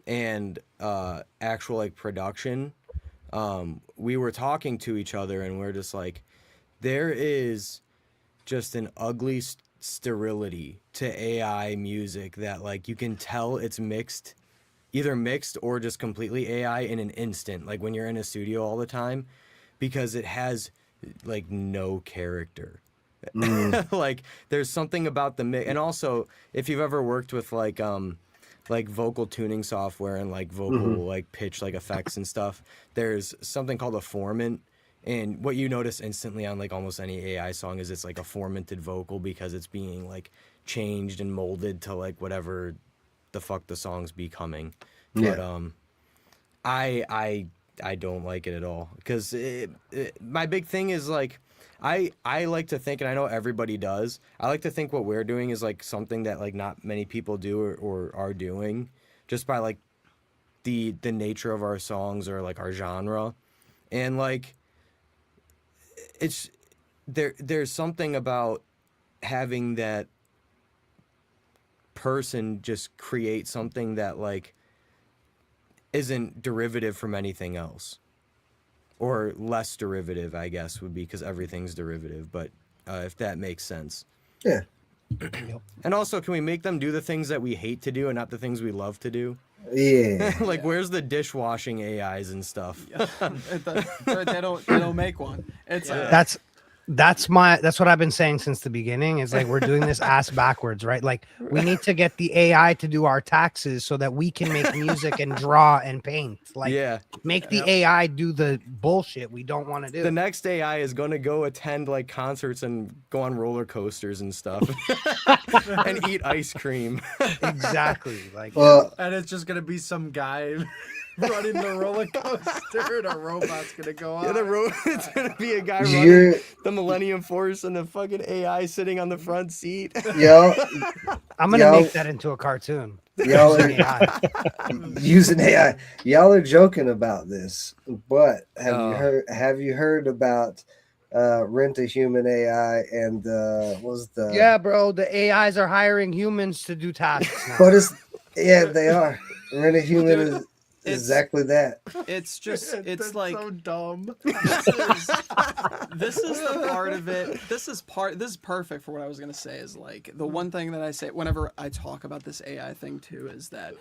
and actual like production, we were talking to each other and we're just like, there is just an ugly sterility to AI music that like you can tell it's mixed, either mixed or just completely AI in an instant, like when you're in a studio all the time, because it has like no character. Like there's something about the mix. And also if you've ever worked with like vocal tuning software and like vocal like pitch like effects and stuff, there's something called a formant. And what you notice instantly on like almost any AI song is it's like a formanted vocal because it's being like changed and molded to like whatever the fuck the song's becoming. Yeah. But I don't like it at all because my big thing is like I like to think, and I know everybody does, I like to think what we're doing is like something that like not many people do or are doing just by like the nature of our songs or like our genre. And like it's there's something about having that person just create something that like isn't derivative from anything else, or less derivative, I guess would be, because everything's derivative, but if that makes sense. Yeah. And also, can we make them do the things that we hate to do and not the things we love to do? Yeah. Like where's the dishwashing AIs and stuff? they don't make one. It's That's what I've been saying since the beginning. Is like we're doing this ass backwards, right? Like we need to get the AI to do our taxes so that we can make music and draw and paint. Like Yeah. make the AI do the bullshit we don't want to do. The next AI is going to go attend like concerts and go on roller coasters and stuff and eat ice cream. Exactly. Like Well, And it's just gonna be some guy running the roller coaster, and a robot's gonna go on. Yeah, it's going to be a guy you're, running the Millennium Force and the fucking AI sitting on the front seat. y'all, I'm gonna Yo. make that into a cartoon. y'all are AI. using AI. Y'all are joking about this, but have Oh. you heard about Rent a Human AI, and what was the Yeah, bro. The AIs are hiring humans to do tasks now. What is? Yeah, they are. Rent a Human Dude, is it's- exactly that. It's just it's That's like so dumb. this is the part of it. This is perfect for what I was gonna say. Is like the one thing that I say whenever I talk about this AI thing too is that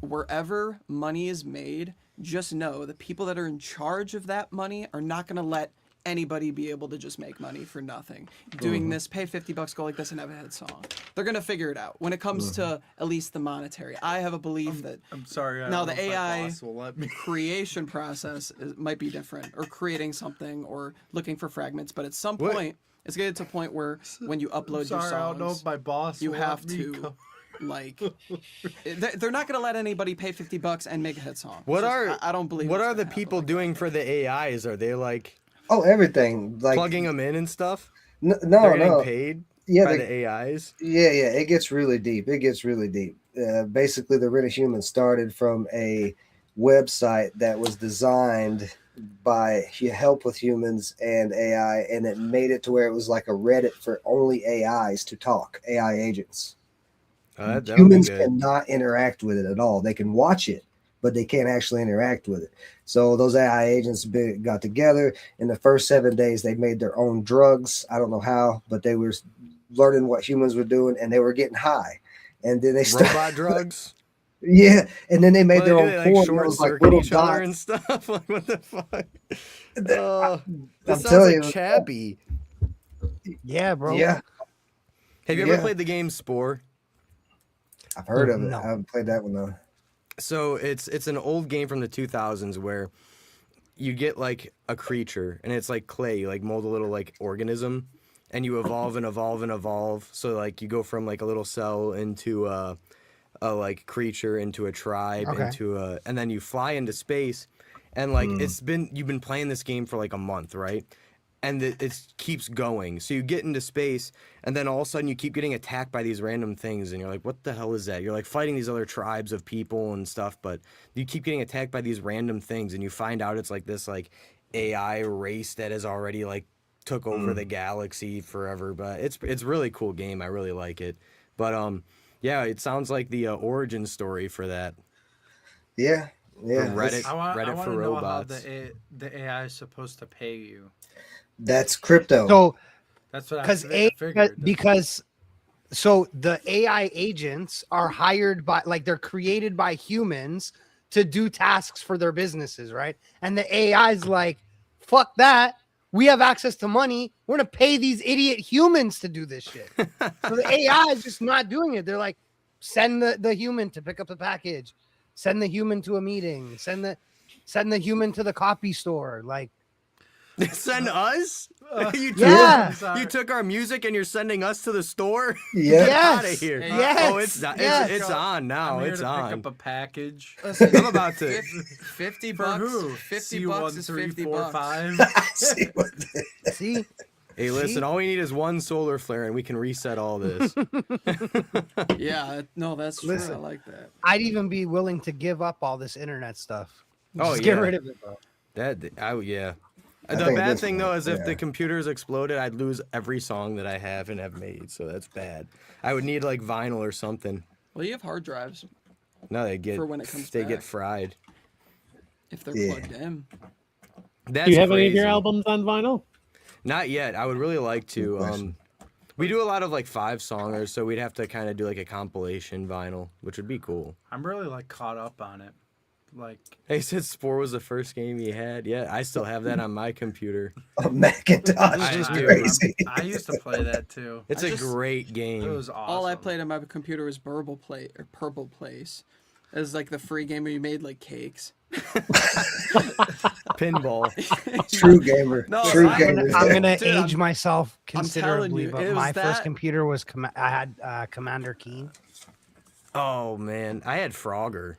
wherever money is made, just know the people that are in charge of that money are not gonna let anybody be able to just make money for nothing. Doing this, pay $50, go like this, and have a hit song. They're gonna figure it out when it comes to at least the monetary. I have a belief that I'm sorry. I now don't the know if my AI boss will let me. creation process might be different, or creating something, or looking for fragments. But at some What? point, it's getting to a point where when you upload Sorry, your I don't know songs, if my boss. you will have let me to go. like. They're not gonna let anybody pay $50 and make a hit song. What It's just- are I don't believe. What it's are the gonna happen people like that. doing for the AIs? Are they like Oh, everything. Like plugging them in and stuff? no, They're getting no. paid Yeah, by they, the AIs. yeah. It gets really deep. It gets really deep. Basically, the Rent a Human started from a website that was designed by help with humans and AI, and it made it to where it was like a Reddit for only AIs to talk, AI agents. That would be Humans good. cannot interact with it at all. They can watch it, but they can't actually interact with it. So those AI agents got together. In the first 7 days, they made their own drugs. I don't know how, but they were learning what humans were doing, and they were getting high. And then they started, Robot drugs. yeah. And then they made What their do own they porn. like That short was like circuit little each other dots. and stuff? Like what the fuck? The- Oh, I'm that sounds telling like you. Chappie. Yeah, bro. Yeah, Have you ever Yeah. played the game Spore? I've heard of it. No. I haven't played that one though. So it's an old game from the 2000s where you get like a creature and it's like clay, you like mold a little like organism and you evolve and evolve and evolve. So like you go from like a little cell into a like creature, into a tribe, Okay. into a, and then you fly into space. And like Hmm. you've been playing this game for like a month, right? And it keeps going. So you get into space, and then all of a sudden you keep getting attacked by these random things, and you're like, "What the hell is that?" You're like fighting these other tribes of people and stuff, but you keep getting attacked by these random things, and you find out it's like this like AI race that has already like took over the galaxy forever. But it's really cool game. I really like it. But yeah, it sounds like the origin story for that. Yeah, yeah. Reddit. I want Reddit to for know robots. how the AI is supposed to pay you. That's crypto. So That's what because I figured. because so the AI agents are hired by, like, they're created by humans to do tasks for their businesses, right? And the AI is like, fuck that. We have access to money. We're gonna pay these idiot humans to do this shit. So the AI is just not doing it. They're like, send the human to pick up the package, send the human to a meeting, send the human to the copy store. Like, Send us? You took, Yeah. you took our music and you're sending us to the store? Yeah. Get out of Yes. here. Yes. Oh, it's Yes. it's on now. I'm here It's to on. pick up a package. Listen, I'm about to. 50 For bucks. who? 50 bucks is 50 bucks. C1345. See what the- see, Hey, listen, all we need is one solar flare and we can reset all this. Yeah, no, that's true. Listen. I like that. I'd even be willing to give up all this internet stuff. Oh, Just get yeah. rid of it, bro. Yeah. I The think bad this thing one, though is if yeah. the computers exploded, I'd lose every song that I have and have made. So that's bad. I would need like vinyl or something. Well, you have hard drives No, they get For when it comes they back. get fried. if they're Yeah. plugged in. That's Do you have crazy. any of your albums on vinyl? Not yet. I would really like to. Good question. We do a lot of like 5-songers, so we'd have to kind of do like a compilation vinyl, which would be cool. I'm really like caught up on it. Like Hey, said Spore was the first game you had. Yeah, I still have that on my computer. A Macintosh is I- crazy. I used to play that too. It's I a just- great It game. was awesome. All I played on my computer was Purple Place. It was like the free game where you made like cakes. Pinball. True gamer. No, True I'm gamer. I'm gonna Dude, age I'm- myself telling considerably, you, but it was my first that- computer was I had Commander Keen. Oh man, I had Frogger.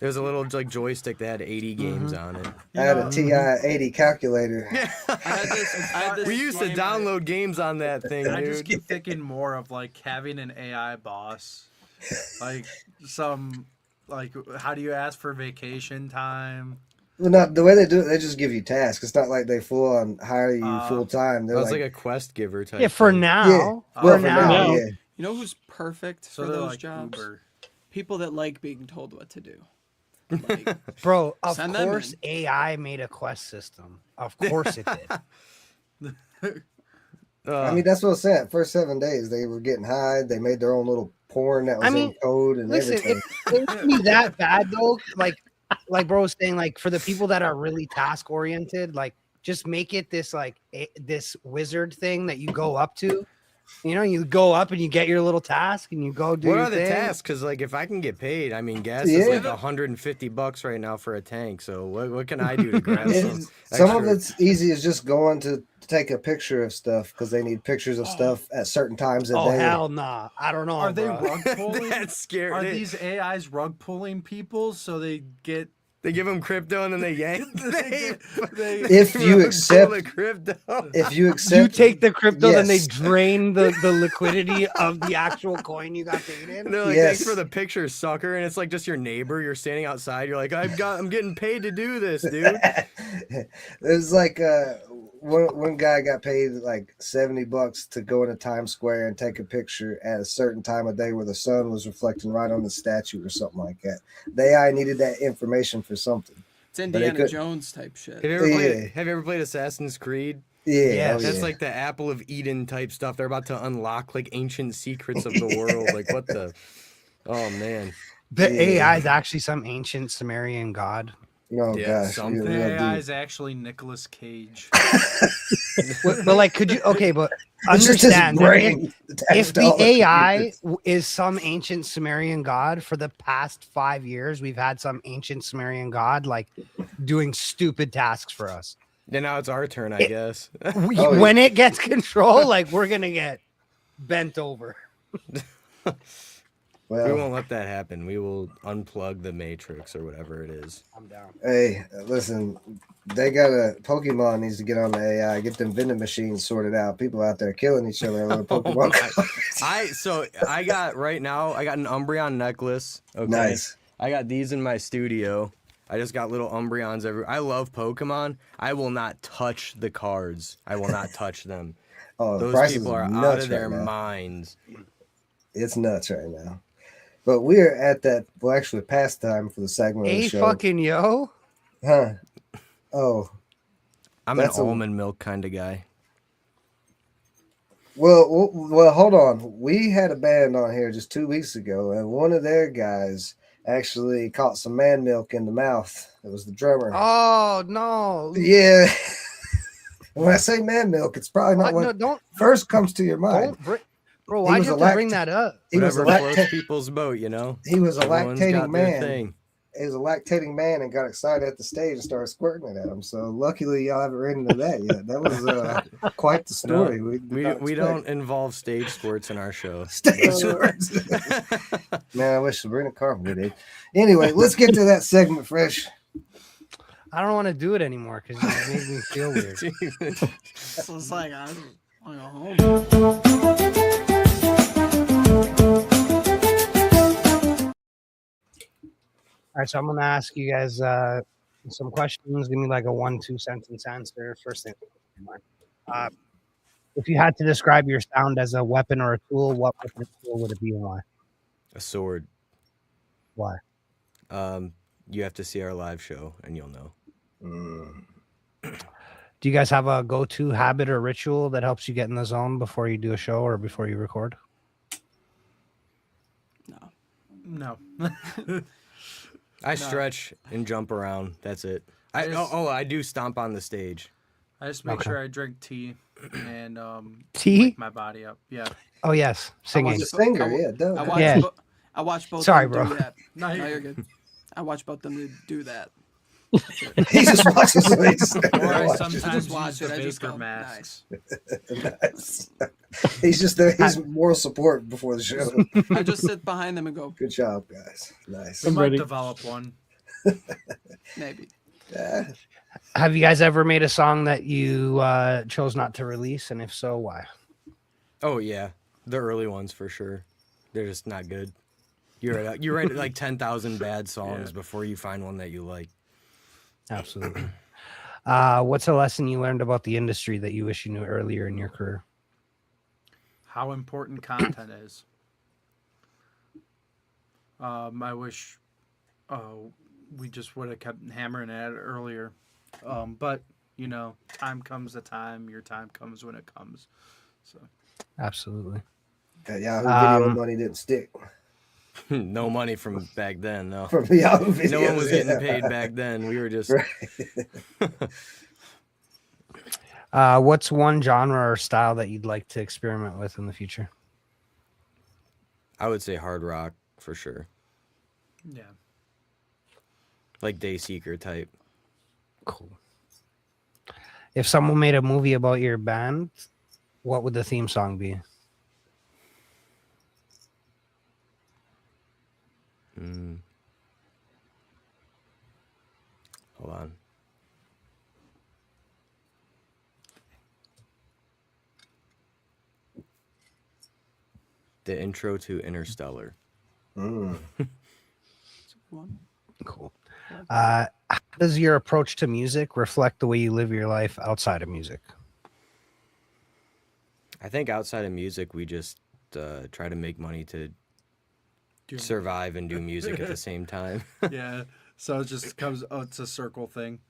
There was a little like joystick that had 80 games on it. I had a TI-80 calculator. I had this We used to game- download games on that thing, I dude. just keep thinking more of like having an AI boss, like some like how do you ask for vacation time? Well, not the way they do it. They just give you tasks. It's not like they full on hire you full time. That They're was like, like a quest giver type. Yeah, for thing. now. well, For for now. now, now. yeah. You know who's perfect So for they're those like jobs? Uber. People that like being told what to do. Like, Bro, of Send them course in. AI made a quest system. Of course it did. I mean, that's what I'm saying. First 7 days, they were getting high. They made their own little porn that was I mean, in code and Listen, everything. it wouldn't be that bad though. Like bro was saying, like for the people that are really task oriented, like just make it this like this wizard thing that you go up to. You know, you go up and you get your little task and you go do what your are the thing. tasks? Because like if I can get paid, I mean, gas is Yeah. like $150 right now for a tank. So what can I do to grab And some? some of extra- it's easy as just going to take a picture of stuff because they need pictures of stuff at certain times a Oh day. hell nah. I don't know. Are they bro. rug pulling? That's scary. Are They, these AIs rug pulling people so they get? they give them crypto and then they yank. They If you pull accept, the crypto. if you You accept, take the crypto, then they Yes. drain the liquidity of the actual coin you got paid in. And they're like, Yes. thanks for the picture, sucker. And it's like just your neighbor. You're standing outside. You're like, I'm getting paid to do this, dude. there's like one guy got paid like $70 to go into Times Square and take a picture at a certain time of day where the sun was reflecting right on the statue or something like that. The AI needed that information for something. it's Indiana couldn't. Jones type shit. Yeah. Have you ever played Assassin's Creed? Yeah, Yes. oh, That's yeah. like the Apple of Eden type stuff. They're about to unlock like ancient secrets of the world. Like what the? Oh man. The Yeah. AI is actually some ancient Sumerian god. Oh Yeah, gosh, something. you're The real AI deep. is actually Nicolas Cage. But like, could you? Okay, but It's just his understand that brain if attached to the all the AI computers. is some ancient Sumerian god, for the past 5 years, we've had some ancient Sumerian god like doing stupid tasks for us. And now it's our turn, I guess. Oh, yeah. When it gets control, like we're gonna get bent over. We Well, won't let that happen. We will unplug the Matrix or whatever it is. I'm down. hey, listen, they got a Pokemon needs to get on the AI, get them vending machines sorted out. People out there killing each other over Oh Pokemon. my- I got right now. I got an Umbreon necklace. Okay. Nice. I got these in my studio. I just got little Umbreons everywhere. I love Pokemon. I will not touch the cards. I will not touch them. Oh, the Those prices people are out nuts of their right now. minds. It's nuts right now. But we're at that. Well, actually, past time for the segment of the Hey, show. fucking yo. Huh? Oh, I'm That's an a- almond milk kind of guy. well. Hold on. We had a band on here just 2 weeks ago, and one of their guys actually caught some man milk in the mouth. It was the drummer. Oh no. Yeah. When I say man milk, it's probably not What? what No, don't first comes to your mind. bro. Why was do you a have to bring lact- that up? He was a Whatever floats lactating. people's boat, you know. He was a Everyone's lactating got their man. thing. He was a lactating man and got excited at the stage and started squirting it at him. So luckily, y'all haven't ran into that yet. That was quite the story. We did not don't involve stage squirts in our show. expect stage squirts. Man, I wish Sabrina Carpenter did. Anyway, let's get to that segment, Fresh. I don't want to do it anymore because it makes me feel weird. So it's like I want to go home. All right, so I'm gonna ask you guys some questions. Give me like a 1-2 sentence answer. First thing, if you had to describe your sound as a weapon or a tool, what weapon or tool would it be and why? A sword. Why? You have to see our live show and you'll know. Do you guys have a go-to habit or ritual that helps you get in the zone before you do a show or before you record? No. No. I stretch and jump around. That's it. I do stomp on the stage. I just make Okay. sure I drink tea and Tea? wake my body up. Yeah. Oh yes, singing. He's a singer, yeah. Duh. I watch. Yeah. I watch both. Sorry, of them bro. Do that. No, No, you're good. I watch both them to do that. He just watches what he just Or I watches. sometimes watch use it, the I just vapor go, masks. Nice. He's just there. He's moral support before the show. I just sit behind them and go, Good job, guys. Nice. We I'm might ready. develop one. maybe. Yeah. Have you guys ever made a song that you chose not to release, and if so, why? Oh yeah, the early ones for sure. They're just not good. You write like 10,000 bad songs before you find one that you like. Absolutely. What's a lesson you learned about the industry that you wish you knew earlier in your career? How important content is. I wish we just would have kept hammering at it earlier. But, you know, time comes a time. Your time comes when it comes. So Absolutely. That Yahoo video Um, money didn't stick. No money from back then, no. From Yahoo videos. No one was getting yeah. paid back then. We were just Right. What's one genre or style that you'd like to experiment with in the future? I would say hard rock for sure. yeah. Like Dayseeker type. Cool. If someone made a movie about your band, what would the theme song be? Hold on. The intro to Interstellar. Mm. One. Cool. How does your approach to music reflect the way you live your life outside of music? I think outside of music, we just try to make money to survive and do music at the same time. Yeah. So it just comes, it's a circle thing.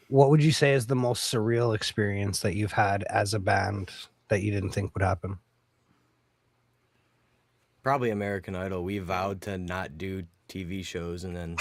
What would you say is the most surreal experience that you've had as a band that you didn't think would happen? Probably American Idol. We vowed to not do TV shows, and then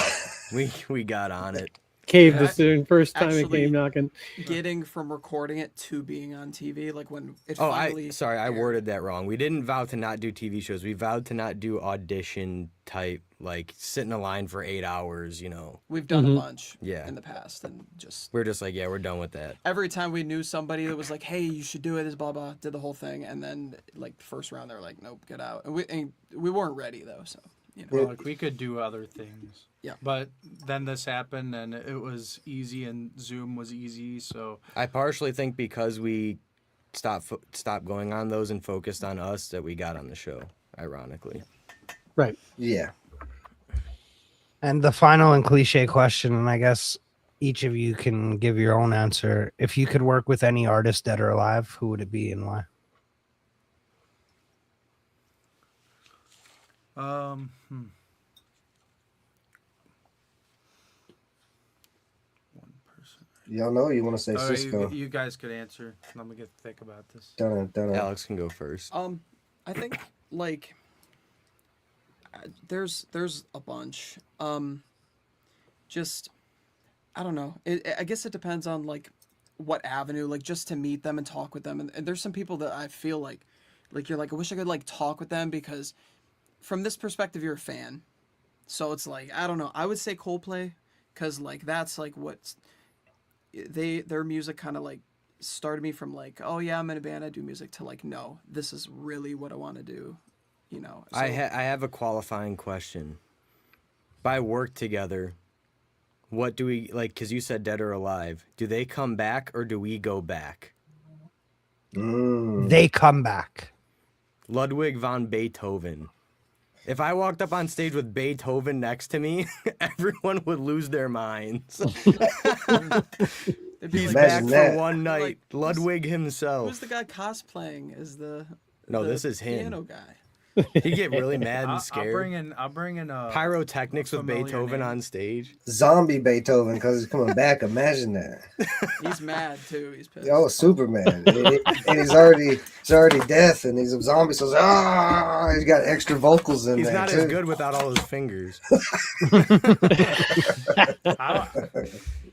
we got on it. Caved Yeah, us in first time it actually- came knocking. Getting from recording it to being on TV, like when it Oh, finally. I aired. worded that wrong. We didn't vow to not do TV shows. We vowed to not do audition type, like sit in a line for 8 hours. You know, We've done a bunch Yeah. in the past, and just we're just like, yeah, we're done with that. every time we knew somebody that was like, "Hey, you should do it," is blah blah, did the whole thing, and then like the first round, they were like, "Nope, get out." And we weren't ready though, so you know. Like we could do other things. Yeah. But then this happened and it was easy and Zoom was easy. So I partially think because we stopped going on those and focused on us that we got on the show. Ironically, Right. Yeah. And the final and cliche question, and I guess each of you can give your own answer. If you could work with any artist, dead or alive, who would it be and why? One person. Y'all know you want to say All right, Cisco. you guys could answer. Let me get thick about this. Dun. Alex can go first. I think like there's a bunch. Just I don't know. I guess it depends on like what avenue. Like just to meet them and talk with them. And there's some people that I feel like you're like I wish I could like talk with them because from this perspective you're a fan. So it's like I don't know. I would say Coldplay because like that's like what their music kind of like started me from like, oh yeah, I'm in a band, I do music, to like, no, this is really what I want to do, you know. So, I have a qualifying question. By work together, what do we like? Because you said dead or alive. Do they come back or do we go back? They come back. Ludwig von Beethoven. If I walked up on stage with Beethoven next to me, everyone would lose their minds. they'd be He's like, back Imagine for that. one night. Like, Ludwig who's himself. the guy cosplaying as the No, the this is him. piano guy? He get really mad and I'll scared. bring in Pyrotechnics with familiar Beethoven name. on stage. Zombie Beethoven because he's coming back. Imagine that. He's mad too. He's pissed. Oh, Superman. And he's already deaf and he's a zombie. So he's got extra vocals in He's there not too. as good without all his fingers.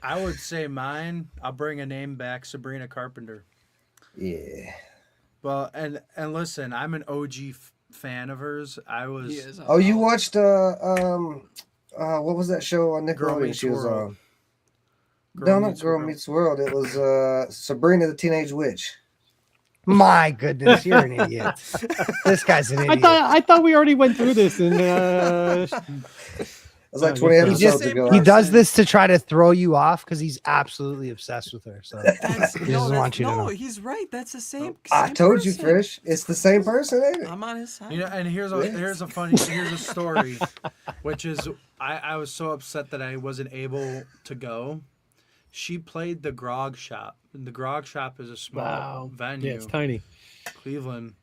I would say mine. I'll bring a name back, Sabrina Carpenter. Yeah. Well, and listen, I'm an OG fan of hers. I was. He is. Oh, you watched what was that show on Girl Nickelodeon Meets she was World. on? Girl No, not Meets Girl World. Meets World. It was Sabrina the Teenage Witch. My goodness, you're an idiot. This guy's an idiot. I thought we already went through this, and was like Oh, 20 good for him. episodes Same ago. He does person. this to try to throw you off because he's absolutely obsessed with her. So That's, he doesn't want you to know. he's right. That's the same. I same told you, person. Frisch. It's the same person, ain't it? I'm on his side. You know, and here's a story, which is I was so upset that I wasn't able to go. She played the Grog Shop. And the Grog Shop is a small Wow. venue, Yeah, it's tiny. Cleveland,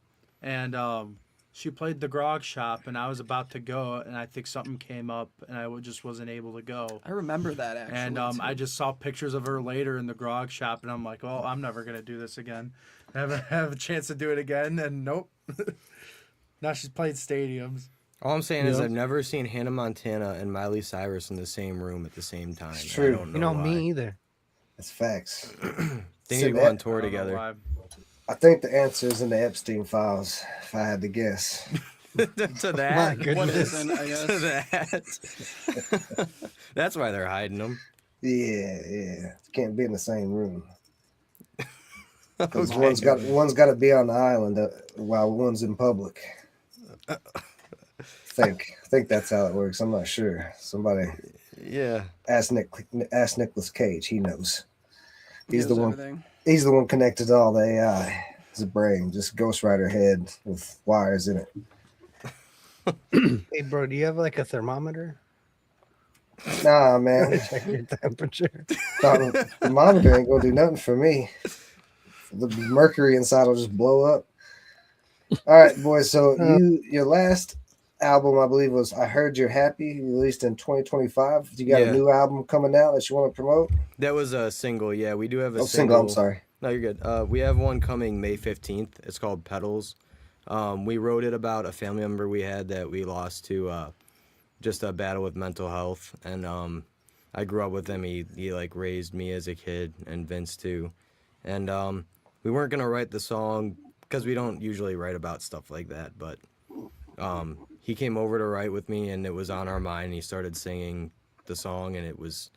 and she played the Grog Shop, and I was about to go, and I think something came up, and I just wasn't able to go. I remember that actually. And I just saw pictures of her later in the Grog Shop, and I'm like, well, I'm never gonna do this again. Have a chance to do it again, and nope. Now she's played stadiums. All I'm saying is Yeah. I've never seen Hannah Montana and Miley Cyrus in the same room at the same time. It's I true. don't know You know why. me either. It's facts. They need So to go that- on tour I don't know together. why. I think the answer is in the Epstein files, if I had to guess. To that. My goodness. What isn't, I To guess. that. That's why they're hiding them. Yeah. Can't be in the same room. Okay. Because one's got to be on the island while one's in public. Think that's how it works. I'm not sure. Somebody Yeah. ask Nicolas Cage. He knows. He's Knows the one. everything. He's the one connected to all the AI. His brain, just Ghost Rider head with wires in it. Hey, bro, do you have like a thermometer? Nah, man. Check your temperature. The thermometer ain't gonna do nothing for me. The mercury inside will just blow up. All right, boys. So your last album, I believe, was "I Heard You're Happy," released in 2025. You got Yeah. a new album coming out that you want to promote? That was a single. Yeah, we do have a Oh, single. I'm sorry. No, you're good. We have one coming May 15th. It's called Petals. We wrote it about a family member we had that we lost to just a battle with mental health. And I grew up with him. He like raised me as a kid, and Vince too. And we weren't gonna write the song because we don't usually write about stuff like that. But he came over to write with me, and it was on our mind. He started singing the song, and it was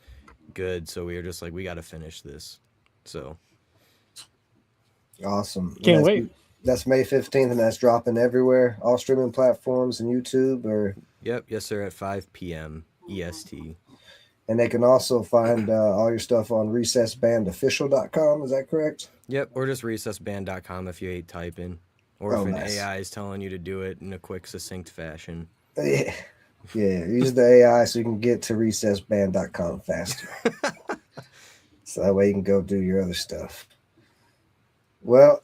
good. So we were just like, we got to finish this. So. Awesome. And Can't that's- wait. That's May 15th, and that's dropping everywhere, all streaming platforms and YouTube. Yep, yes sir, at 5 p.m. EST. And they can also find all your stuff on recessbandofficial.com. Is that correct? Yep, or just recessband.com if you hate typing. Or Oh, if an nice. AI is telling you to do it in a quick, succinct fashion. Yeah. Use the AI so you can get to recessband.com faster. So that way you can go do your other stuff. Well,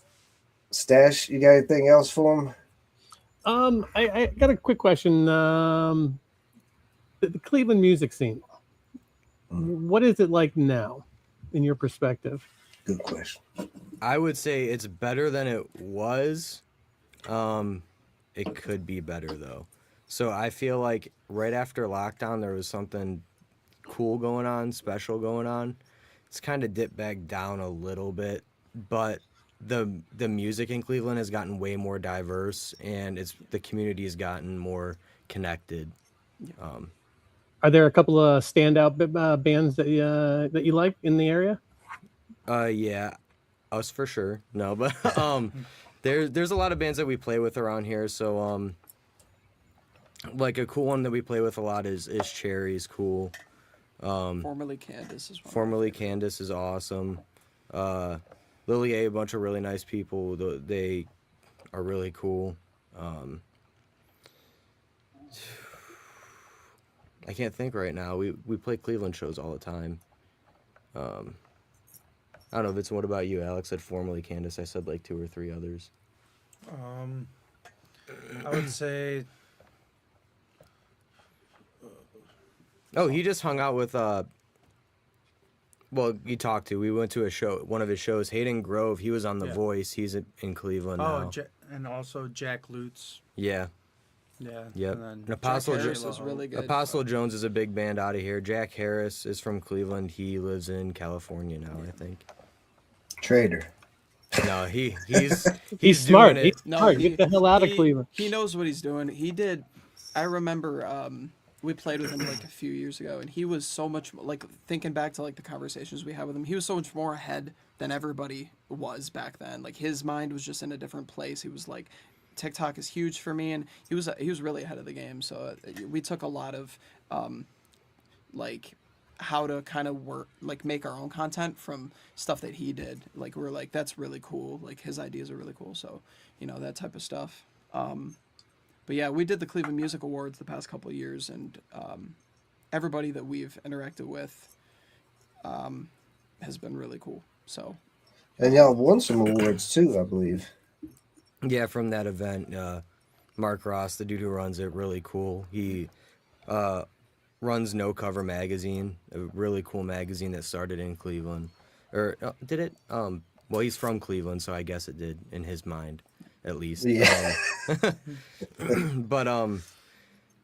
Stash, you got anything else for him? I got a quick question. The Cleveland music scene. What is it like now, in your perspective? Good question. I would say it's better than it was. It could be better though. So I feel like right after lockdown there was something cool going on, special going on. It's kind of dipped back down a little bit, but the music in Cleveland has gotten way more diverse, and the community has gotten more connected. Are there a couple of standout bands that you like in the area? Yeah, us for sure. No, but there's a lot of bands that we play with around here. So like a cool one that we play with a lot is Cherry's cool. Formerly Candace as well. Formerly Candace is awesome. Lily A, a bunch of really nice people. They are really cool. I can't think right now. We play Cleveland shows all the time. I don't know, Vince, what about you? Alex said formerly Candace. I said like 2 or 3 others. I would say Oh, he just hung out with well, you talked to. We went to a show, one of his shows, Hayden Grove. He was on The Yeah. Voice. He's in Cleveland now. and also Jack Lutz. Yeah. Yeah. Yep. And then And Apostle Jack Jo- Harris is really good. Apostle Jones is a big band out of here. Jack Harris is from Cleveland. He lives in California now, I think. Trader. No, he's He's smart. doing it. He's smart. Get the hell out of Cleveland. He knows what he's doing. He did. I remember we played with him like a few years ago, and he was so much like thinking back to like the conversations we had with him. He was so much more ahead than everybody was back then. Like his mind was just in a different place. He was like, TikTok is huge for me, and he was really ahead of the game. So we took a lot of like how to kind of work, like make our own content from stuff that he did. Like we're like, that's really cool. Like his ideas are really cool. So, you know, that type of stuff. But yeah, we did the Cleveland Music Awards the past couple of years, and everybody that we've interacted with has been really cool. So, And y'all won some awards too, I believe. Yeah, from that event, Mark Ross, the dude who runs it, really cool. He runs No Cover Magazine, a really cool magazine that started in Cleveland. Or did it? Well, he's from Cleveland, so I guess it did in his mind, at least. Yeah. But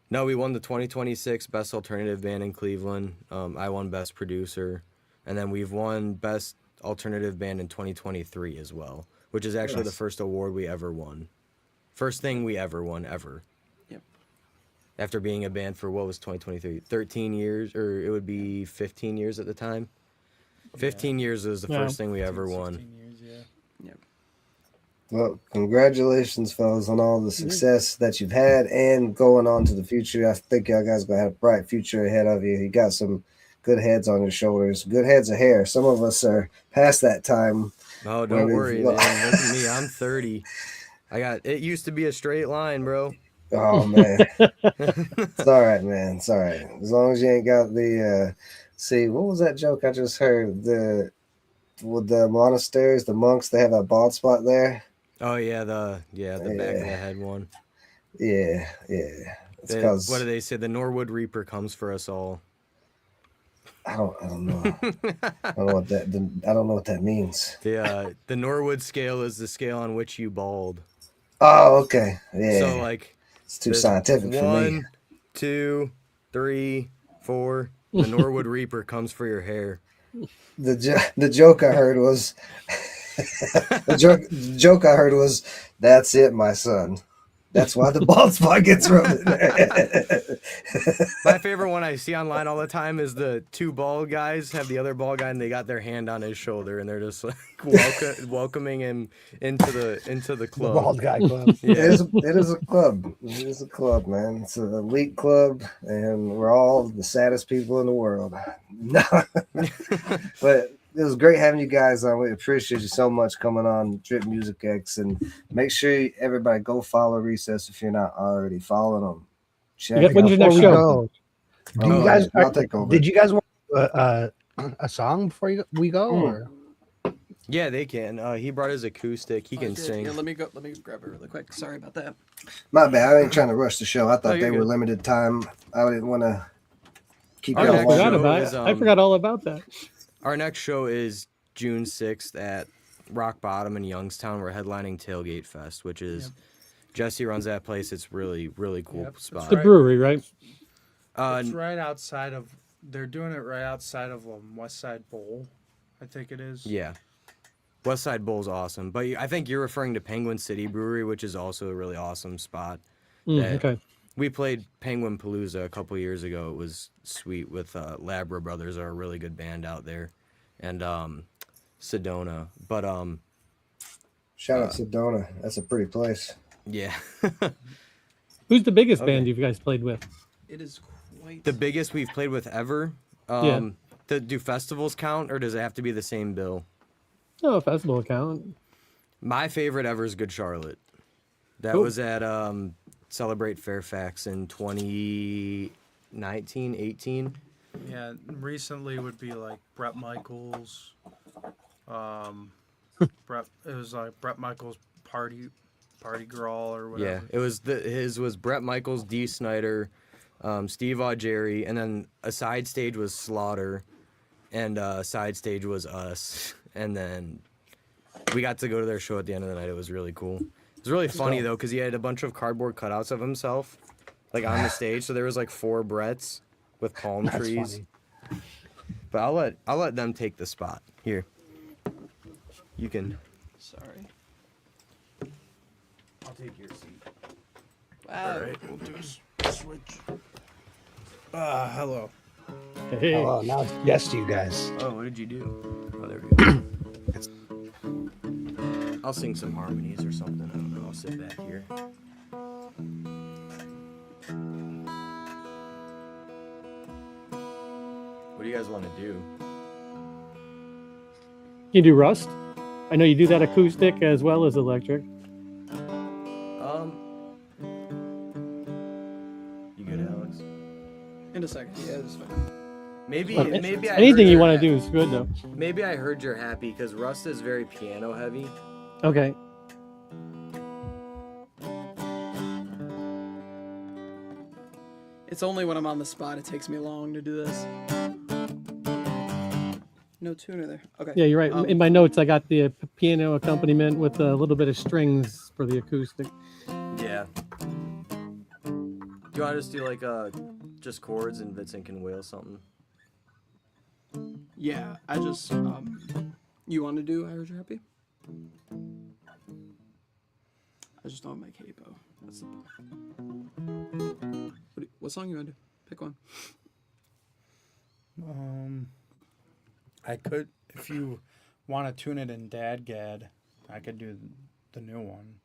no, we won the 2026 Best Alternative Band in Cleveland. I won Best Producer, and then we've won Best Alternative Band in 2023 as well, which is actually the first award we ever won. First thing we ever won, ever. yep. After being a band for, what was 2023? 13 years, or it would be 15 years at the time. 15 years was the first thing we ever won. 16 years, yeah. Yep. Well, congratulations, fellas, on all the success that you've had and going on to the future. I think y'all guys gonna have a bright future ahead of you. You got some good heads on your shoulders, good heads of hair. Some of us are past that time. Oh, don't worry, man. Look at me. I'm 30. It used to be a straight line, bro. Oh man, it's all right, man. It's all right as long as you ain't got the. See, what was that joke I just heard? With the monasteries, the monks, they have that bald spot there. Oh yeah, the back of the head one. Yeah. It's because What do they say? The Norwood Reaper comes for us all. I don't know. I don't know what that means. The Norwood scale is the scale on which you bald. Oh, okay. Yeah. So like It's too scientific for me. 1, 2, 3, 4. The Norwood Reaper comes for your hair. The joke I heard was the joke I heard was, "That's it, my son. That's why the bald spot gets rubbed." My favorite one I see online all the time is the two bald guys have the other bald guy and they got their hand on his shoulder and they're just like welcoming him into the club. Bald guy club. It is a club. It is a club, man. It's an elite club, and we're all the saddest people in the world. No, but it was great having you guys on. We appreciate you so much coming on Drip Music X, and make sure everybody go follow Recess if you're not already following them. When's your next show? Do you guys? I'll take over. Did you guys want a song before we go? Or? Yeah, they can. He brought his acoustic. He can sing. Yeah, let me grab it really quick. Sorry about that. My bad. I ain't trying to rush the show. I thought you're they were good. limited time. I didn't want to keep Our y'all next longer. I forgot show about is, it. I forgot all about that. Our next show is June 6th at Rock Bottom in Youngstown. We're headlining Tailgate Fest, which is Jesse runs that place. It's really, really cool Yep, it's spot. The brewery, right? It's right outside of. They're doing it right outside of West Side Bowl, I think it is. Yeah. West Side Bowl's awesome. But I think you're referring to Penguin City Brewery, which is also a really awesome spot. Okay. We played Penguin Palooza a couple years ago. It was sweet with Labra Brothers are a really good band out there. And Sedona. But Shout out to Sedona. That's a pretty place. yeah. Who's the biggest band you guys played with? It is quite. The biggest we've played with ever. Yeah. Do festivals count or does it have to be the same bill? Oh, a festival account. My favorite ever is Good Charlotte. That was at Celebrate Fairfax in 2019, 18. Yeah, recently would be like Bret Michaels. It was like Bret Michaels Party Girl or whatever. Yeah, it was his was Bret Michaels, Dee Snider, Steve Augeri, and then a side stage was Slaughter, and a side stage was us, and then we got to go to their show at the end of the night. It was really cool. It was really funny though because he had a bunch of cardboard cutouts of himself, like on the stage. So there was like 4 Bretts with palm That's trees. funny. But I'll let them take the spot here. You can. Sorry. I'll take your seat. Wow. All right, we'll do a switch. Hello. Hey. Oh, now it's yes to you guys. Oh, what did you do? Oh, there we go. I'll sing some harmonies or something. I don't know. I'll sit back here. What do you guys want to do? You do Rust? I know you do that acoustic as well as electric. You good, Alex? In a second. Yeah, it's fine. Maybe But maybe I anything heard you you're want to do is good though. Maybe I heard you're happy because Rust is very piano heavy. Okay. It's only when I'm on the spot it takes me long to do this. No tuner there. Okay. Yeah, you're right. In my notes, I got the piano accompaniment with a little bit of strings for the acoustic. Yeah. Do you want to just do like just chords and Vincent can wail something? Yeah, I just you want to do I Heard You're Happy? I just don't have my capo. That's the what song you want to do? Pick one. I could, if you want to tune it in Dadgad, I could do the new one.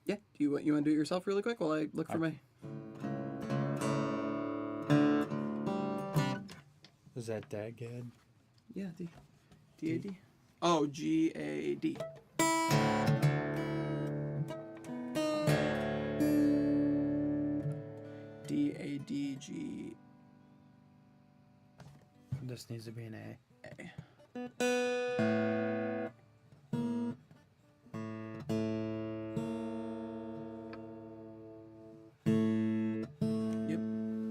Yeah. Do you want to do it yourself really quick while I look for my? Is that Dadgad? Yeah. D-A-D. Oh, G-A-D. D-A-D-G. This needs to be an A. Yep.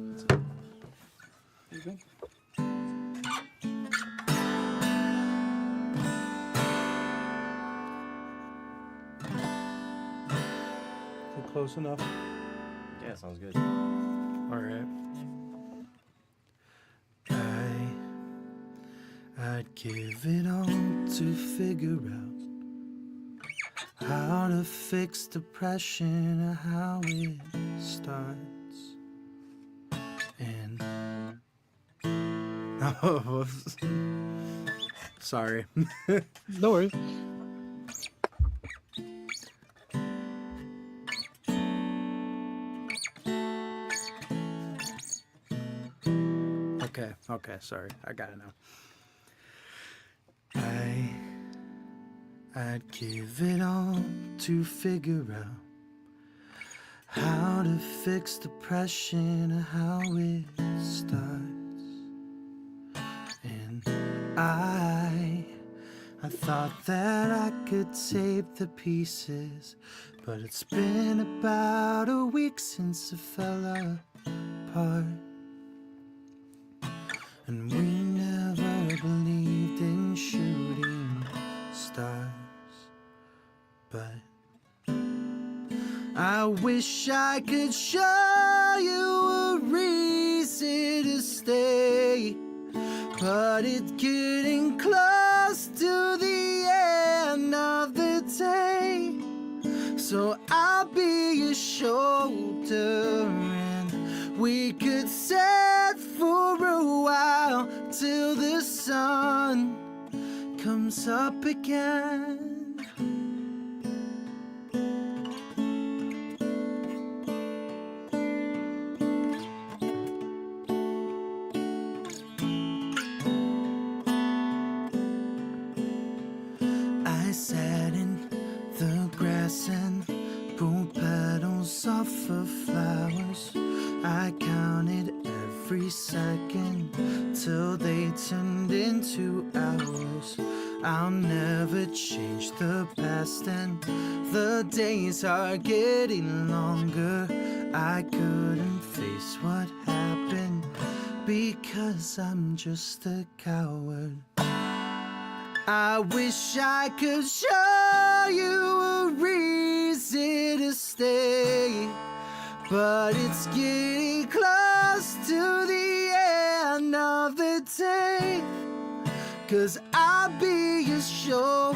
That's it. There you go. Is it close enough? Yeah, sounds good. All right. I'd give it all to figure out how to fix depression or how it starts. And oh, whoops. Sorry. No worries. Okay, sorry. I got it now. I'd give it all to figure out how to fix depression or how it starts. And I thought that I could save the pieces, but it's been about a week since it fell apart. And we never believed in shooting stars. But I wish I could show you a reason to stay. But it's getting close to the end of the day. So I'll be your shoulder and we could sit for a while till the sun comes up again. I sat in the grass and pulled petals off of flowers. I counted every second till they turned into hours. I'll never change the past and the days are getting longer. I couldn't face what happened because I'm just a coward. I wish I could show you a reason to stay, but it's getting close to the end of the day. 'Cause I'll be your shoulder